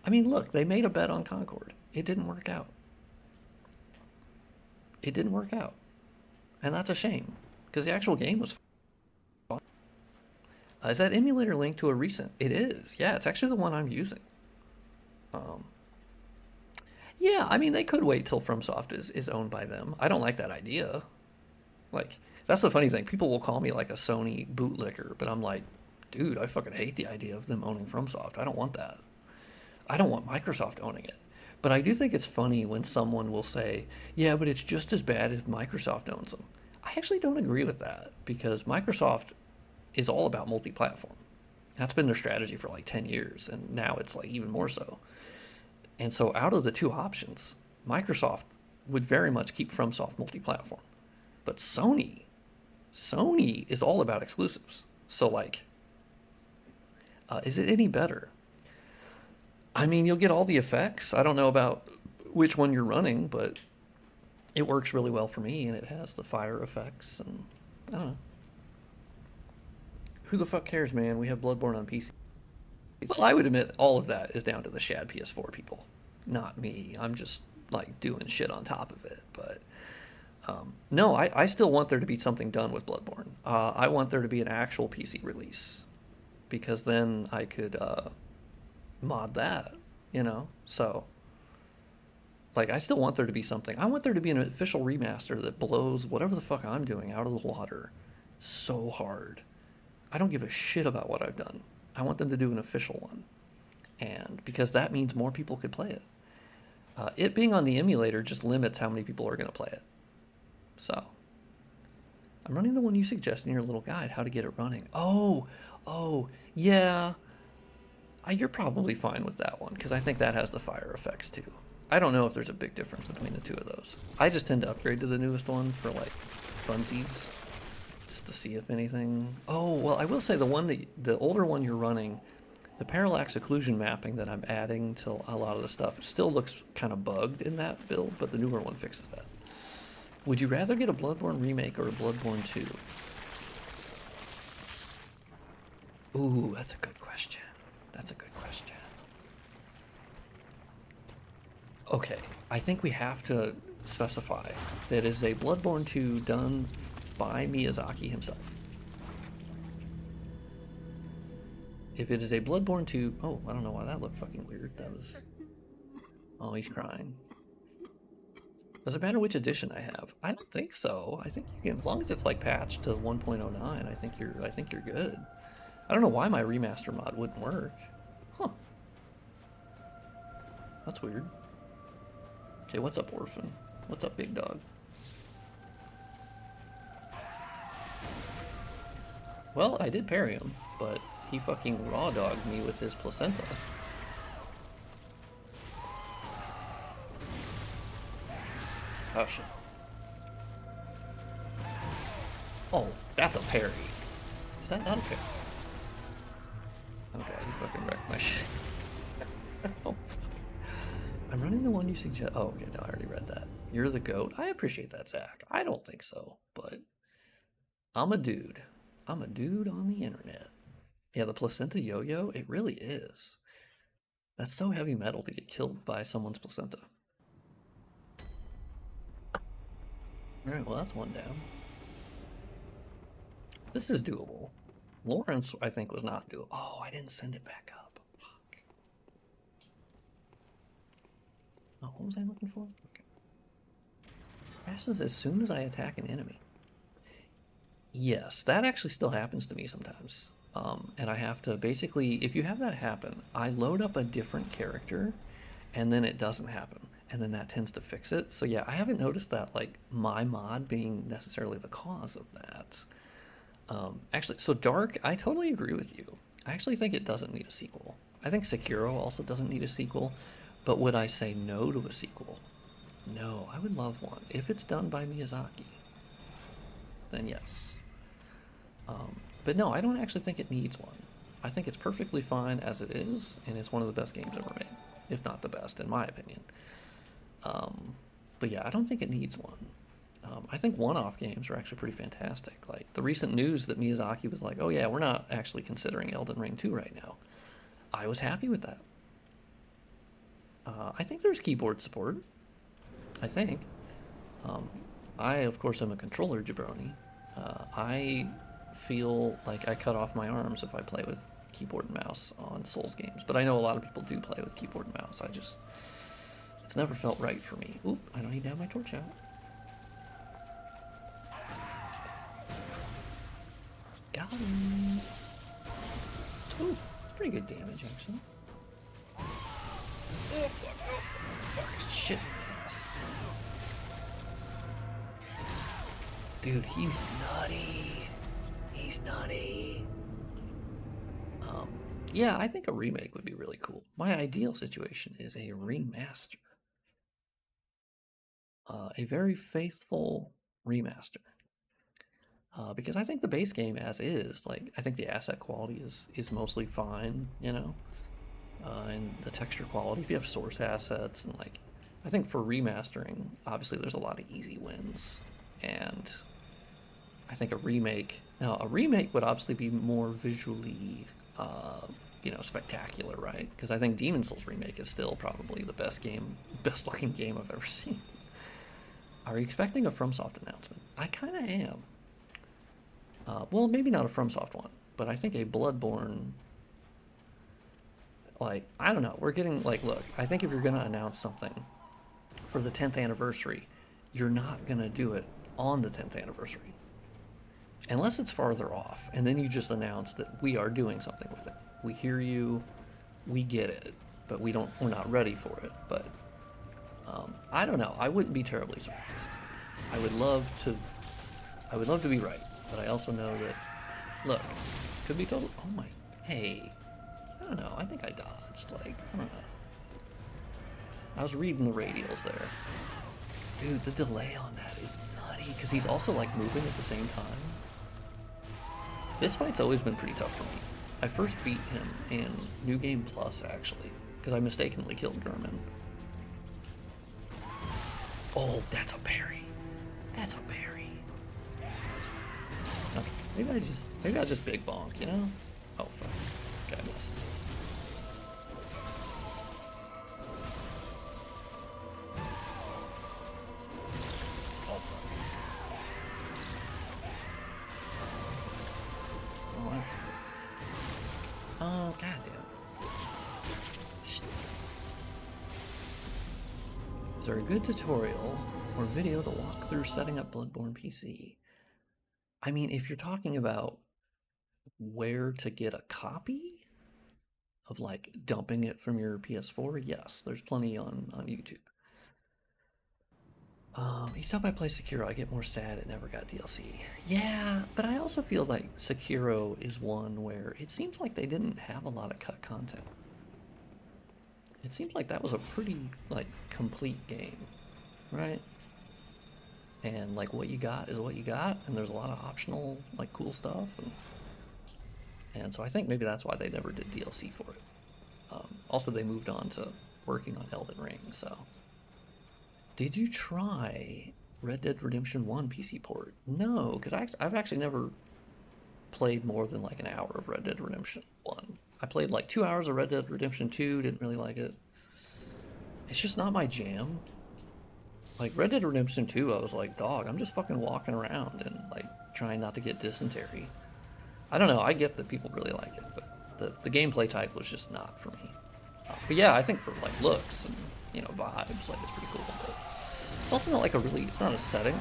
I mean, look, they made a bet on Concord. It didn't work out. It didn't work out. And that's a shame, because the actual game was fun. Is that emulator linked to a recent? It is. Yeah, it's actually the one I'm using. Yeah, I mean, they could wait till FromSoft is owned by them. I don't like that idea. Like, that's the funny thing. People will call me like a Sony bootlicker, but I'm like, dude, I fucking hate the idea of them owning FromSoft. I don't want that. I don't want Microsoft owning it. But I do think it's funny when someone will say, yeah, but it's just as bad if Microsoft owns them. I actually don't agree with that, because Microsoft is all about multi-platform. That's been their strategy for like 10 years, and now it's like even more so. And so out of the two options, Microsoft would very much keep FromSoft multi-platform. But Sony is all about exclusives. So like, is it any better? I mean, you'll get all the effects. I don't know about which one you're running, but it works really well for me, and it has the fire effects, and I don't know. Who the fuck cares, man? We have Bloodborne on PC. Well, I would admit all of that is down to the Shad PS4 people, not me. I'm just like doing shit on top of it. But no, I still want there to be something done with Bloodborne. I want there to be an actual PC release, because then I could mod that, you know? So, like, I still want there to be something. I want there to be an official remaster that blows whatever the fuck I'm doing out of the water so hard. I don't give a shit about what I've done. I want them to do an official one. And because that means more people could play it. It being on the emulator just limits how many people are going to play it. So, I'm running the one you suggest in your little guide, how to get it running. Oh, yeah. You're probably fine with that one, because I think that has the fire effects too. I don't know if there's a big difference between the two of those. I just tend to upgrade to the newest one for like funsies, just to see if anything. Oh, well, I will say the older one you're running, the parallax occlusion mapping that I'm adding to a lot of the stuff still looks kind of bugged in that build, but the newer one fixes that. Would you rather get a Bloodborne remake or a Bloodborne 2? Ooh, that's a good question. That's a good question. Okay, I think we have to specify that it is a Bloodborne 2 done by Miyazaki himself. If it is a Bloodborne 2... Oh, I don't know why that looked fucking weird. That was... Oh, he's crying. Does it matter which edition I have? I don't think so. I think you can, as long as it's like patched to 1.09, I think you're good. I don't know why my remaster mod wouldn't work. Huh. That's weird. Okay, what's up, Orphan? What's up, big dog? Well, I did parry him, but he fucking raw dogged me with his placenta. Oh shit. Oh, that's a parry. Is that not okay? Okay, you fucking wrecked my shit. Oh, fuck. I'm running the one you suggest. Oh, okay, no, I already read that. You're the GOAT. I appreciate that, Zach. I don't think so, but I'm a dude. I'm a dude on the internet. Yeah, the placenta yo-yo, it really is. That's so heavy metal to get killed by someone's placenta. Alright, well, that's one down. This is doable. Laurence, I think, was not doable. Oh, I didn't send it back up. Fuck. Oh, what was I looking for? Okay. Crashes as soon as I attack an enemy. Yes, that actually still happens to me sometimes. And I have to basically, if you have that happen, I load up a different character and then it doesn't happen. And then that tends to fix it. So yeah, I haven't noticed that, like, my mod being necessarily the cause of that. Actually, so Dark, I totally agree with you. I actually think it doesn't need a sequel. I think Sekiro also doesn't need a sequel. But would I say no to a sequel? No, I would love one. If it's done by Miyazaki, then yes. But no, I don't actually think it needs one. I think it's perfectly fine as it is, and it's one of the best games ever made, if not the best, in my opinion. But yeah, I don't think it needs one. I think one-off games are actually pretty fantastic. Like the recent news that Miyazaki was like, oh yeah, we're not actually considering Elden Ring 2 right now. I was happy with that. I think there's keyboard support. I think. I, of course, am a controller jabroni. I feel like I cut off my arms if I play with keyboard and mouse on Souls games, but I know a lot of people do play with keyboard and mouse. It's never felt right for me. Oop, I don't need to have my torch out. Got him. Ooh, pretty good damage, actually. Oh, fuck, shit in my ass. Dude, he's nutty. He's nutty. Yeah, I think a remake would be really cool. My ideal situation is a remaster. A very faithful remaster. Because I think the base game as is, like, I think the asset quality is mostly fine, you know? And the texture quality, if you have source assets, and like, I think for remastering, obviously there's a lot of easy wins. And I think a remake would obviously be more visually, spectacular, right? Because I think Demon's Souls Remake is still probably the best looking game I've ever seen. Are you expecting a FromSoft announcement? I kind of am. Well, maybe not a FromSoft one, but I think a Bloodborne, like, I don't know, we're getting, like, look, I think if you're going to announce something for the 10th anniversary, you're not going to do it on the 10th anniversary. Unless it's farther off, and then you just announce that we are doing something with it. We hear you, we get it, but we're not ready for it. But I don't know. I wouldn't be terribly surprised. I would love to be right, but I also know that, look, could be total. Oh my, hey, I don't know. I think I dodged. Like, I don't know. I was reading the radials there. Dude, the delay on that is nutty, because he's also, like, moving at the same time. This fight's always been pretty tough for me. I first beat him in New Game Plus, actually, because I mistakenly killed Gurman. Oh, that's a parry. That's a parry. Okay, maybe I just big bonk, you know? Oh, fuck. Okay, I missed. Oh, fuck. Oh, goddamn. Is there a good tutorial or video to walk through setting up Bloodborne PC? I mean, if you're talking about where to get a copy of, like, dumping it from your PS4, yes, there's plenty on YouTube. Each time I play Sekiro, I get more sad it never got DLC. Yeah, but I also feel like Sekiro is one where it seems like they didn't have a lot of cut content. It seems like that was a pretty, like, complete game, right? And, like, what you got is what you got, and there's a lot of optional, like, cool stuff. And And so I think maybe that's why they never did DLC for it. Also, they moved on to working on Elden Ring, so. Did you try Red Dead Redemption 1 PC port? No, because I've actually never played more than like an hour of Red Dead Redemption 1. I played like 2 hours of Red Dead Redemption 2, didn't really like it. It's just not my jam. Like Red Dead Redemption 2, I was like, dog, I'm just fucking walking around and like trying not to get dysentery. I don't know, I get that people really like it, but the gameplay type was just not for me. But yeah, I think for like looks and, you know, vibes, like it's pretty cool. But it's also not like it's not a setting.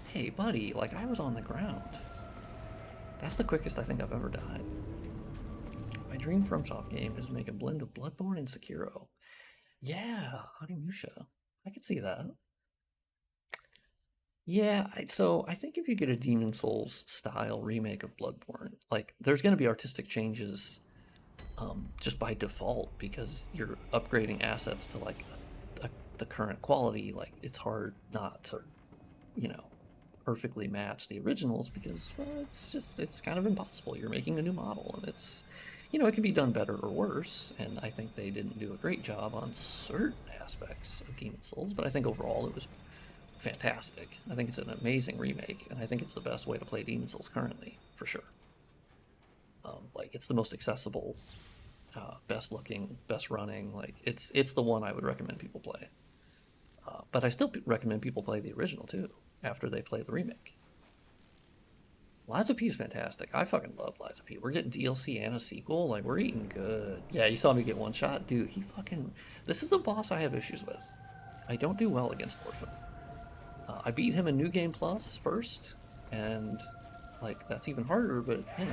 Hey buddy, like I was on the ground. That's the quickest I think I've ever died. My dream FromSoft game is to make a blend of Bloodborne and Sekiro. Yeah, Onimusha. I could see that. Yeah, so I think if you get a Demon Souls style remake of Bloodborne, like there's going to be artistic changes just by default because you're upgrading assets to like the current quality. Like it's hard not to, you know, perfectly match the originals because well, it's kind of impossible. You're making a new model and it's, you know, it can be done better or worse. And I think they didn't do a great job on certain aspects of Demon Souls, but I think overall it was fantastic. I think it's an amazing remake, and I think it's the best way to play Demon Souls currently, for sure. Like it's the most accessible, best looking, best running. Like it's the one I would recommend people play. But I still recommend people play the original too after they play the remake. Lies of P is fantastic. I fucking love Lies of P. We're getting DLC and a sequel. Like we're eating good. Yeah, you saw me get one shot, dude. He fucking. This is the boss I have issues with. I don't do well against Orphan. I beat him in New Game Plus first, and like that's even harder. But you know,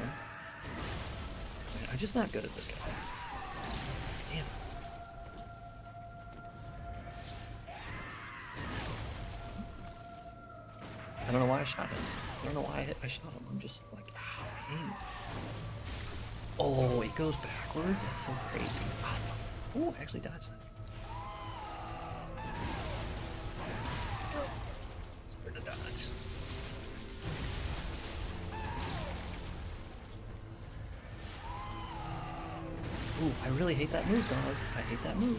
I'm just not good at this guy. Damn. I don't know why I shot him. I don't know why I shot him. I'm just like, ow, I hate it. Oh, it goes backward? That's so crazy. Oh, I actually dodged that. It's hard to dodge. Ooh, I really hate that move, dog. I hate that move.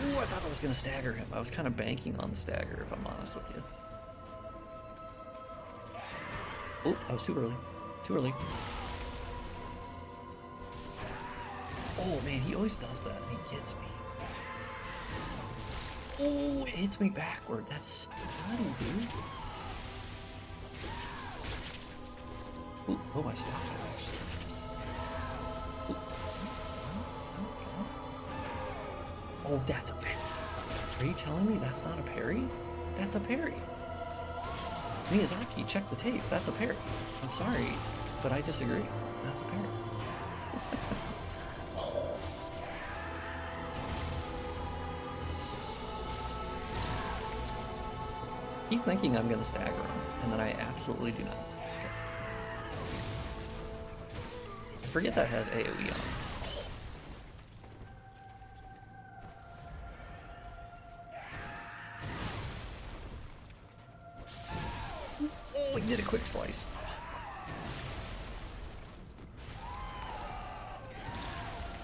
Ooh, I thought I was going to stagger him. I was kind of banking on the stagger, if I'm honest with you. Oh, I was too early. Too early. Oh, man, he always does that. He gets me. Oh, it hits me backward. That's so bloody, dude. Ooh, oh, I stopped it, actually. Ooh. Oh, that's a parry. Are you telling me that's not a parry? That's a parry. Miyazaki, check the tape. That's a parry. I'm sorry, but I disagree. That's a parry. Oh. Keep thinking I'm going to stagger him, and then I absolutely do not. Okay. I forget that has AoE on. Oh, he did a quick slice.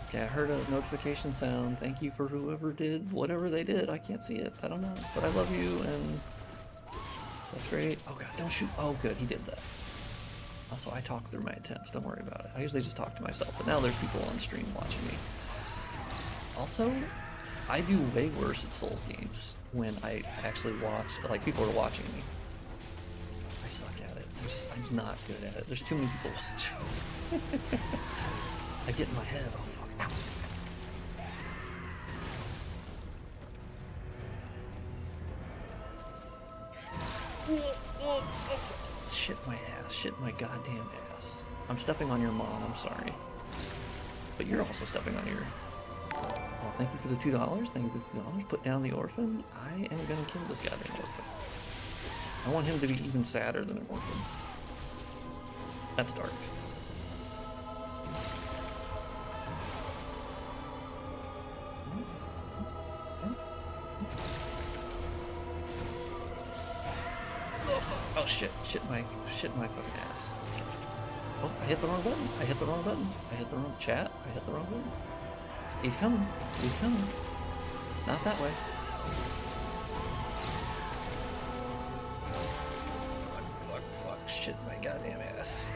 Okay, I heard a notification sound. Thank you for whoever did whatever they did. I can't see it. I don't know. But I love you, and that's great. Oh god, don't shoot. Oh good, he did that. Also, I talk through my attempts. Don't worry about it. I usually just talk to myself, but now there's people on stream watching me. Also, I do way worse at Souls games when I actually watch, like people are watching me. I suck at it. I'm not good at it. There's too many people watching. I get in my head. Oh fuck. Ow. Shit my ass. Shit my goddamn ass. I'm stepping on your mom. I'm sorry. But you're also stepping on your... Well, thank you for the $2. Thank you for the $2. Put down the orphan. I am gonna kill this goddamn orphan. I want him to be even sadder than an orphan. That's dark. Oh shit, shit my fucking ass. Oh, I hit the wrong button. I hit the wrong button. I hit the wrong chat. I hit the wrong button. He's coming. He's coming. Not that way. Fuck. Shit, my goddamn ass.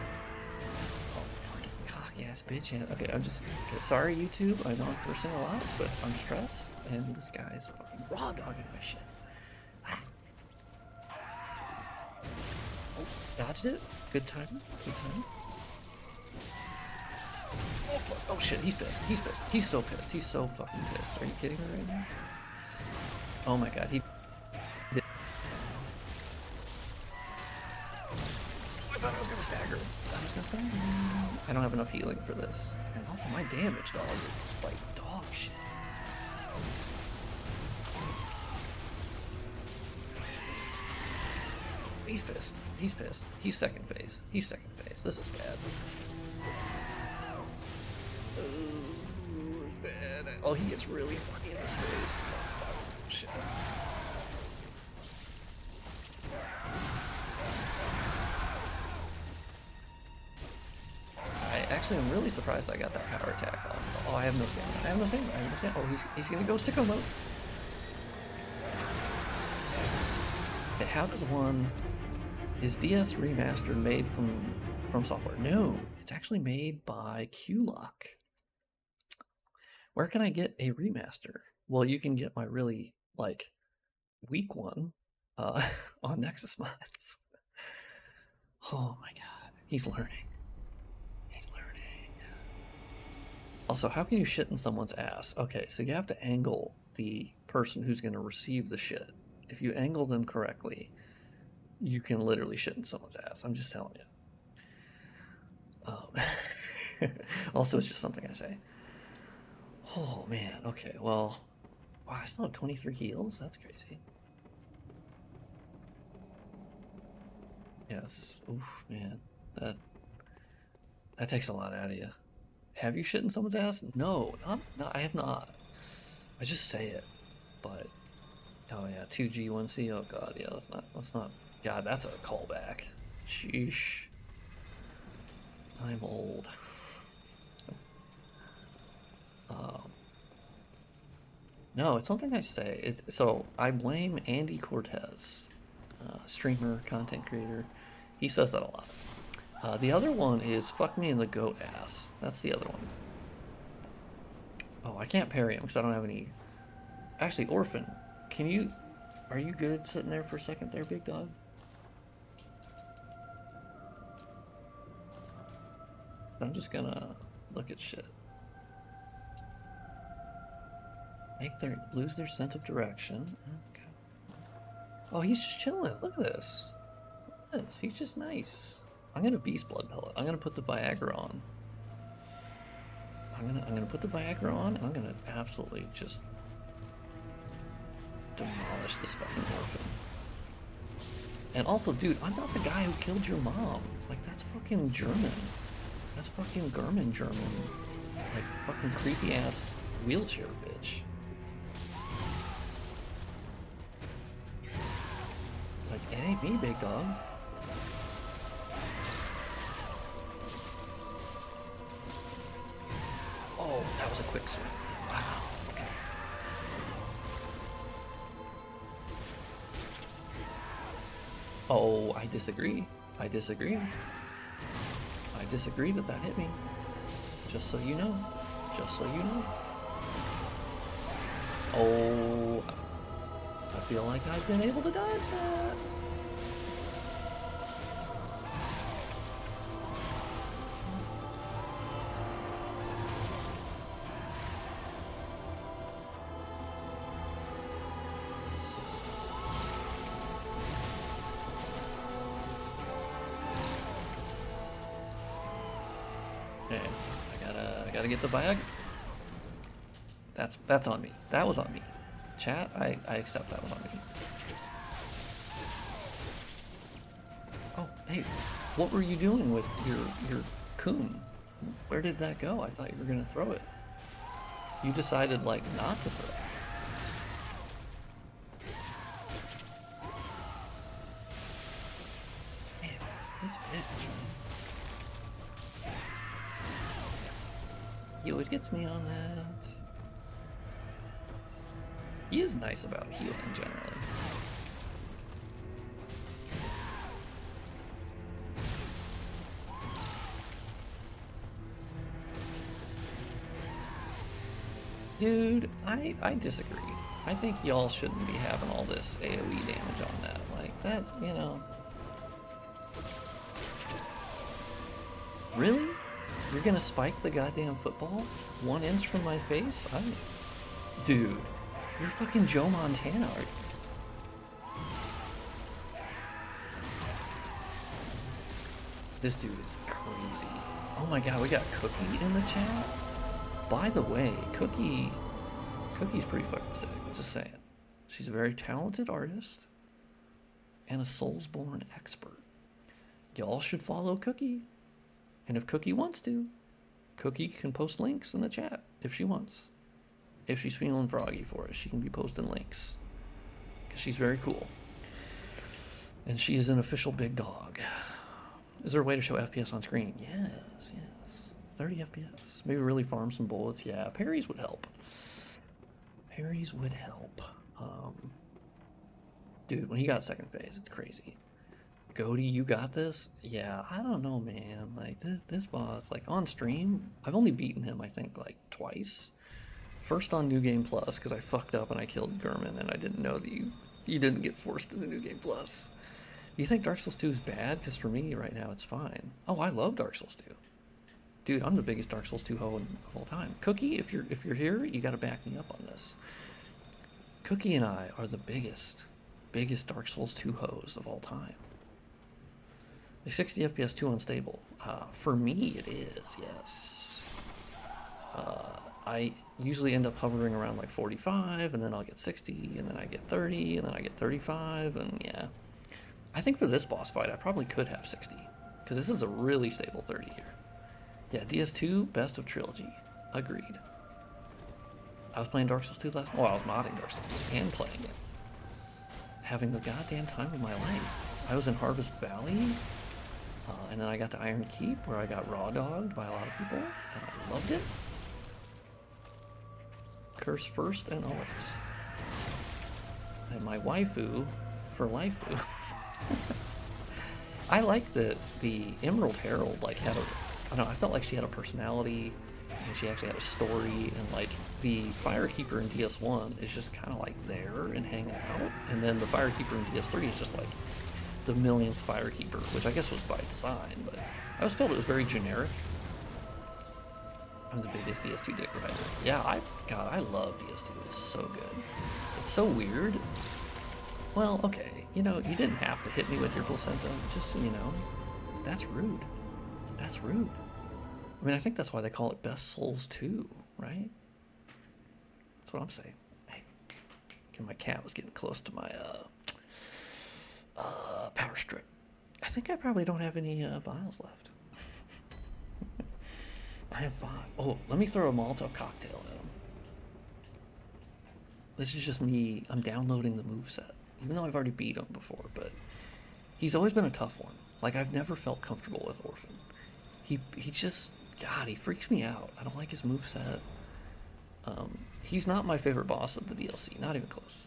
Oh, fucking cocky ass bitch. Okay, I'm just. Okay, sorry, YouTube. I know I'm cursing a lot, but I'm stressed, and this guy's fucking raw dogging my shit. Oh, dodged it. Good timing. Good timing. Oh shit, he's pissed. He's pissed. He's so pissed. He's so fucking pissed. Are you kidding me right now? Oh my god, he did. I thought I was gonna stagger. I don't have enough healing for this. And also my damage, dog, is like dog shit. He's pissed. He's pissed. He's second phase. He's second phase. This is bad. Bad. Oh, he gets really funny in this face. Oh, fuck. Shit. I am really surprised I got that power attack off. Oh, I have no stamina. I have no stamina. Oh, he's gonna go sicko mode. Okay, how does one... Is DS Remaster made from software? No, it's actually made by Q-Lock. Where can I get a remaster? Well, you can get my really, like, weak one on Nexus Mods. Oh my god, he's learning. He's learning. Also, how can you shit in someone's ass? Okay, so you have to angle the person who's going to receive the shit. If you angle them correctly, you can literally shit in someone's ass. I'm just telling you. Also, it's just something I say. Oh, man. Okay, well... Wow, I still have 23 heals? That's crazy. Yes. Oof, man. That takes a lot out of you. Have you shit in someone's ass? No, I have not. I just say it. But... Oh, yeah. 2G, 1C. Oh, God. Yeah, let's not... God, that's a callback. Sheesh. I'm old. No, it's something I say. So I blame Andy Cortez, streamer, content creator. He says that a lot. The other one is fuck me in the goat ass. That's the other one. Oh, I can't parry him because I don't have any... Actually, Orphan, are you good sitting there for a second there, big dog? I'm just gonna look at shit. Lose their sense of direction. Okay. Oh, he's just chilling. Look at this. Look at this. He's just nice. I'm gonna beast blood pellet. I'm gonna put the Viagra on. I'm gonna put the Viagra on, and I'm gonna absolutely just demolish this fucking orphan. And also, dude, I'm not the guy who killed your mom. Like, that's fucking German. That's fucking German. Like, fucking creepy ass wheelchair bitch. Like, it ain't me, big dog. Oh, that was a quick swing. Wow. Okay. Oh, I disagree. I disagree that hit me. Just so you know. Just so you know. Oh, I feel like I've been able to dodge that. Okay, I gotta get the bag. That's on me. That was on me. Chat, I accept that was on me. Oh, hey, what were you doing with your coon? Where did that go? I thought you were gonna throw it. You decided, like, not to throw it. Man, this bitch. He always gets me on that. He is nice about healing generally. Dude, I disagree. I think y'all shouldn't be having all this AoE damage on that. Like, that, you know. Really? You're gonna spike the goddamn football 1 inch from my face? Dude, you're fucking Joe Montana, are you? This dude is crazy. Oh my god, we got Cookie in the chat? By the way, Cookie's pretty fucking sick, just saying. She's a very talented artist and a Soulsborne expert. Y'all should follow Cookie. And if Cookie wants to, Cookie can post links in the chat if she wants. If she's feeling froggy for it, she can be posting links. Because she's very cool. And she is an official big dog. Is there a way to show FPS on screen? Yes, yes. 30 FPS. Maybe really farm some bullets. Yeah, parries would help. Parries would help. Dude, when he got second phase, it's crazy. Goaty, you got this? Yeah, I don't know, man. Like, this boss, like, on stream, I've only beaten him, I think, like, twice. First on New Game Plus, because I fucked up and I killed Gurman, and I didn't know that you didn't get forced into New Game Plus. Do you think Dark Souls 2 is bad? Because for me, right now, it's fine. Oh, I love Dark Souls 2. Dude, I'm the biggest Dark Souls 2 hoe of all time. Cookie, if you're here, you gotta back me up on this. Cookie and I are the biggest Dark Souls 2 hoes of all time. The 60 FPS too unstable. For me, it is, yes. I usually end up hovering around like 45, and then I'll get 60, and then I get 30, and then I get 35, and yeah. I think for this boss fight, I probably could have 60, because this is a really stable 30 here. Yeah, DS2, best of trilogy. Agreed. I was playing Dark Souls 2 last night. Well, I was modding Dark Souls 2 and playing it. Having the goddamn time of my life. I was in Harvest Valley. And then I got to Iron Keep, where I got raw dogged by a lot of people, and I loved it. Curse first and always. And my waifu for laifu. I like that the Emerald Herald, like, had a, I don't know, I felt like she had a personality, and she actually had a story, and like, the Firekeeper in DS1 is just kind of like there and hanging out, and then the Firekeeper in DS3 is just like the millionth Firekeeper, which I guess was by design, but I always felt it was very generic. I'm the biggest DS2 dick rider. Yeah, I love DS2. It's so good. It's so weird. Well, okay, you know, you didn't have to hit me with your placenta, just so you know. That's rude. That's rude. I mean, I think that's why they call it Best Souls 2, right? That's what I'm saying. Hey, my cat was getting close to my, power strip. I think I probably don't have any vials left. I have 5. Oh, let me throw a Molotov cocktail at him. This is just me. I'm downloading the moveset, even though I've already beat him before, but he's always been a tough one. Like, I've never felt comfortable with Orphan. He just, God, he freaks me out. I don't like his moveset. He's not my favorite boss of the DLC, not even close.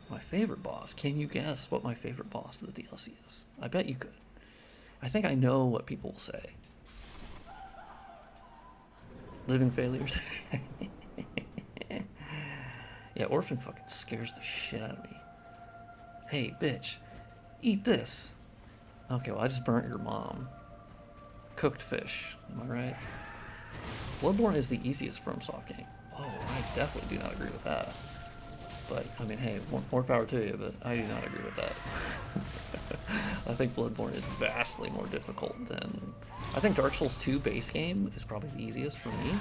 My favorite boss. Can you guess what my favorite boss of the DLC is? I bet you could. I think I know what people will say. Living Failures. Yeah, Orphan fucking scares the shit out of me. Hey, bitch, eat this. Okay, well, I just burnt your mom. Cooked fish, am I right? Bloodborne is the easiest FromSoft game. Oh, I definitely do not agree with that. But, I mean, hey, more power to you, but I do not agree with that. I think Bloodborne is vastly more difficult than... I think Dark Souls 2 base game is probably the easiest for me.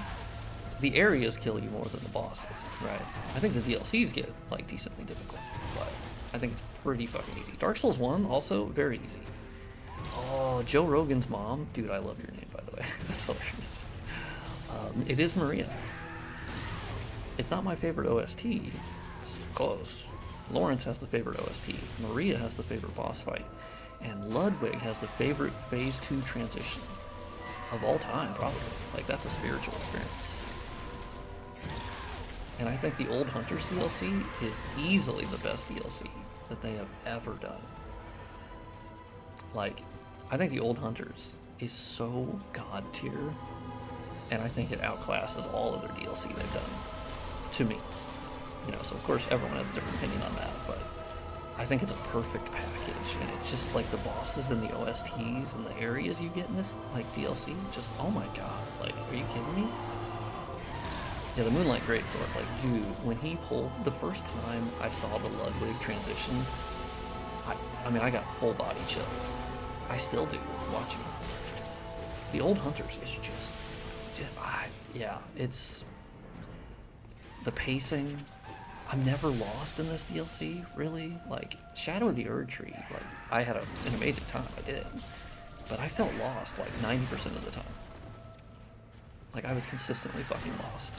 The areas kill you more than the bosses, right? I think the DLCs get, like, decently difficult, but I think it's pretty fucking easy. Dark Souls 1, also, very easy. Oh, Joe Rogan's mom. Dude, I love your name, by the way. That's hilarious. It is Maria. It's not my favorite OST. It's close. Laurence has the favorite OST. Maria has the favorite boss fight. And Ludwig has the favorite Phase 2 transition. of all time, probably. Like, that's a spiritual experience. And I think the Old Hunters DLC is easily the best DLC that they have ever done. Like, I think the Old Hunters is so god tier, and I think it outclasses all other DLC they've done, to me. You know, so of course everyone has a different opinion on that, but I think it's a perfect package, and it's just like the bosses and the OSTs and the areas you get in this, like, DLC, just, oh my god, like, are you kidding me? Yeah, the Moonlight Greatsword, like, dude, when he pulled, the first time I saw the Ludwig transition, I mean, I got full body chills. I still do, watching it. The Old Hunters is just yeah, it's, the pacing, I'm never lost in this DLC, really. Like, Shadow of the Erd Tree, like, I had an amazing time, I did. But I felt lost, like, 90% of the time. Like, I was consistently fucking lost.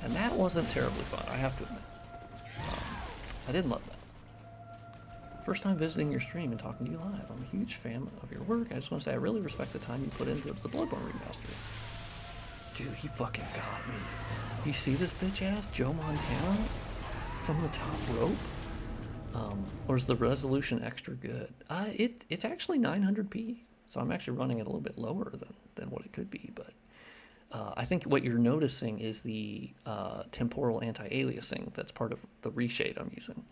And that wasn't terribly fun, I have to admit. I didn't love that. First time visiting your stream and talking to you live. I'm a huge fan of your work. I just want to say I really respect the time you put into the Bloodborne remaster. Dude, he fucking got me. You see this bitch ass Joe Montana from the top rope? Or is the resolution extra good? It's actually 900p, so I'm actually running it a little bit lower than what it could be, but I think what you're noticing is the temporal anti-aliasing that's part of the reshade I'm using.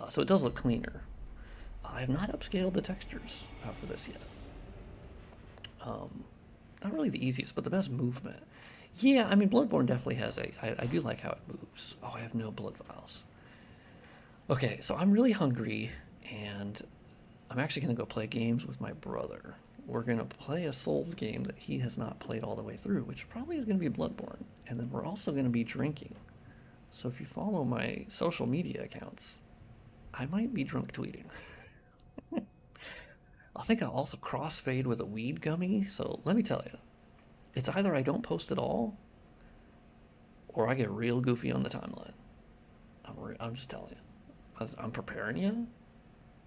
So it does look cleaner. I have not upscaled the textures for this yet. Not really the easiest, but the best movement. Yeah, I mean, Bloodborne definitely has I do like how it moves. Oh, I have no blood vials. Okay, so I'm really hungry, and I'm actually going to go play games with my brother. We're going to play a Souls game that he has not played all the way through, which probably is going to be Bloodborne. And then we're also going to be drinking. So if you follow my social media accounts, I might be drunk tweeting. I think I'll also crossfade with a weed gummy, so let me tell you. It's either I don't post at all, or I get real goofy on the timeline. I'm just telling you. I'm preparing you.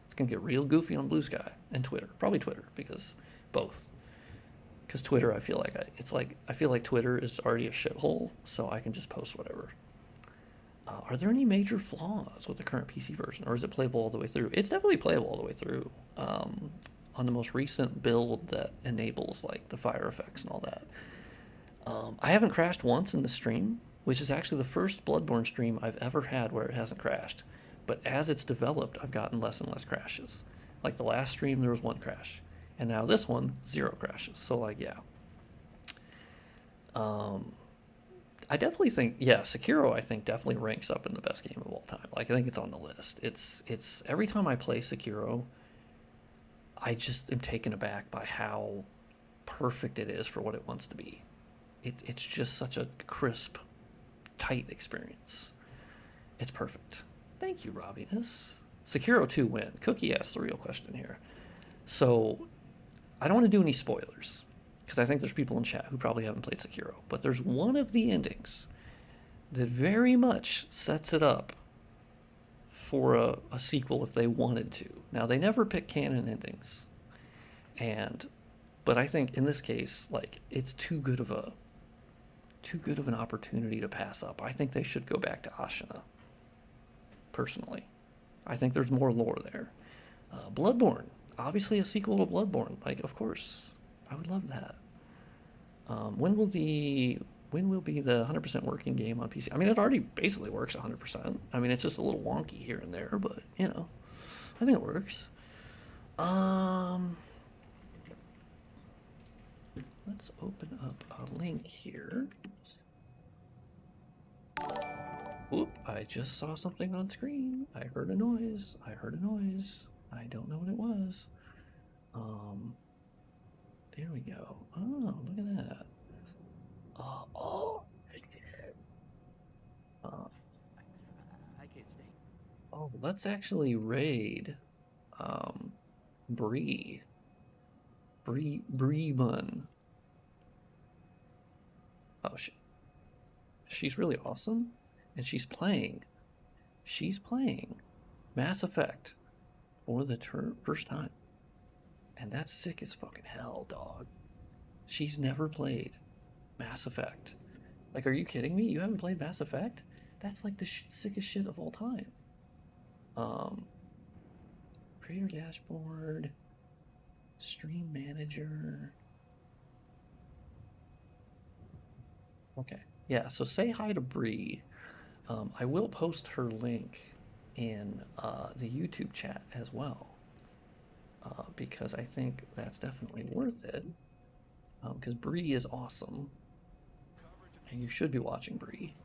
It's going to get real goofy on Blue Sky and Twitter. Probably Twitter, because both. Because Twitter, I feel like Twitter is already a shithole, so I can just post whatever. Are there any major flaws with the current PC version, or is it playable all the way through? It's definitely playable all the way through. On the most recent build that enables, like, the fire effects and all that. I haven't crashed once in the stream, which is actually the first Bloodborne stream I've ever had where it hasn't crashed. But as it's developed, I've gotten less and less crashes. Like, the last stream, there was 1 crash. And now this one, 0 crashes. So, like, yeah. I definitely think, yeah, Sekiro, I think, definitely ranks up in the best game of all time. Like, I think it's on the list. It's every time I play Sekiro, I just am taken aback by how perfect it is for what it wants to be. It's just such a crisp, tight experience. It's perfect. Thank you, Robbiness. Sekiro 2 win. Cookie asks the real question here. So, I don't want to do any spoilers, because I think there's people in chat who probably haven't played Sekiro, but there's one of the endings that very much sets it up for a sequel if they wanted to. Now, they never pick canon endings, but I think in this case, like, it's too good of an opportunity to pass up. I think they should go back to Ashina, personally. I think there's more lore there. Bloodborne, obviously a sequel to Bloodborne, like, of course, I would love that. When will be the 100% working game on PC? I mean, it already basically works 100%. I mean, it's just a little wonky here and there, but, you know, I think it works. Let's open up a link here. Oop, I just saw something on screen. I heard a noise. I don't know what it was. There we go. Oh, look at that. Oh, I can't stay. oh, let's actually raid Bree. Bree1. Oh, she's really awesome, and she's playing Mass Effect for the first time, and that's sick as fucking hell, dog. She's never played Mass Effect. Like, are you kidding me? You haven't played Mass Effect? That's like the sickest shit of all time. Creator dashboard, stream manager. Okay, yeah, so say hi to Bree. I will post her link in the YouTube chat as well, because I think that's definitely worth it, because Bree is awesome, and you should be watching Bree.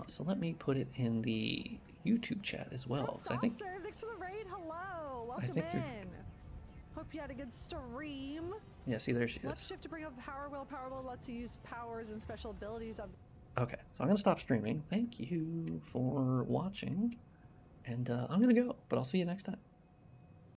So let me put it in the YouTube chat as well, because I think... Thanks for the raid, hello! Welcome think you're... in! Hope you had a good stream. Yeah, see, there she is. Left shift to bring up Power Wheel. Power Wheel lets you use powers and special abilities of... Okay, so I'm going to stop streaming. Thank you for watching, and I'm going to go, but I'll see you next time.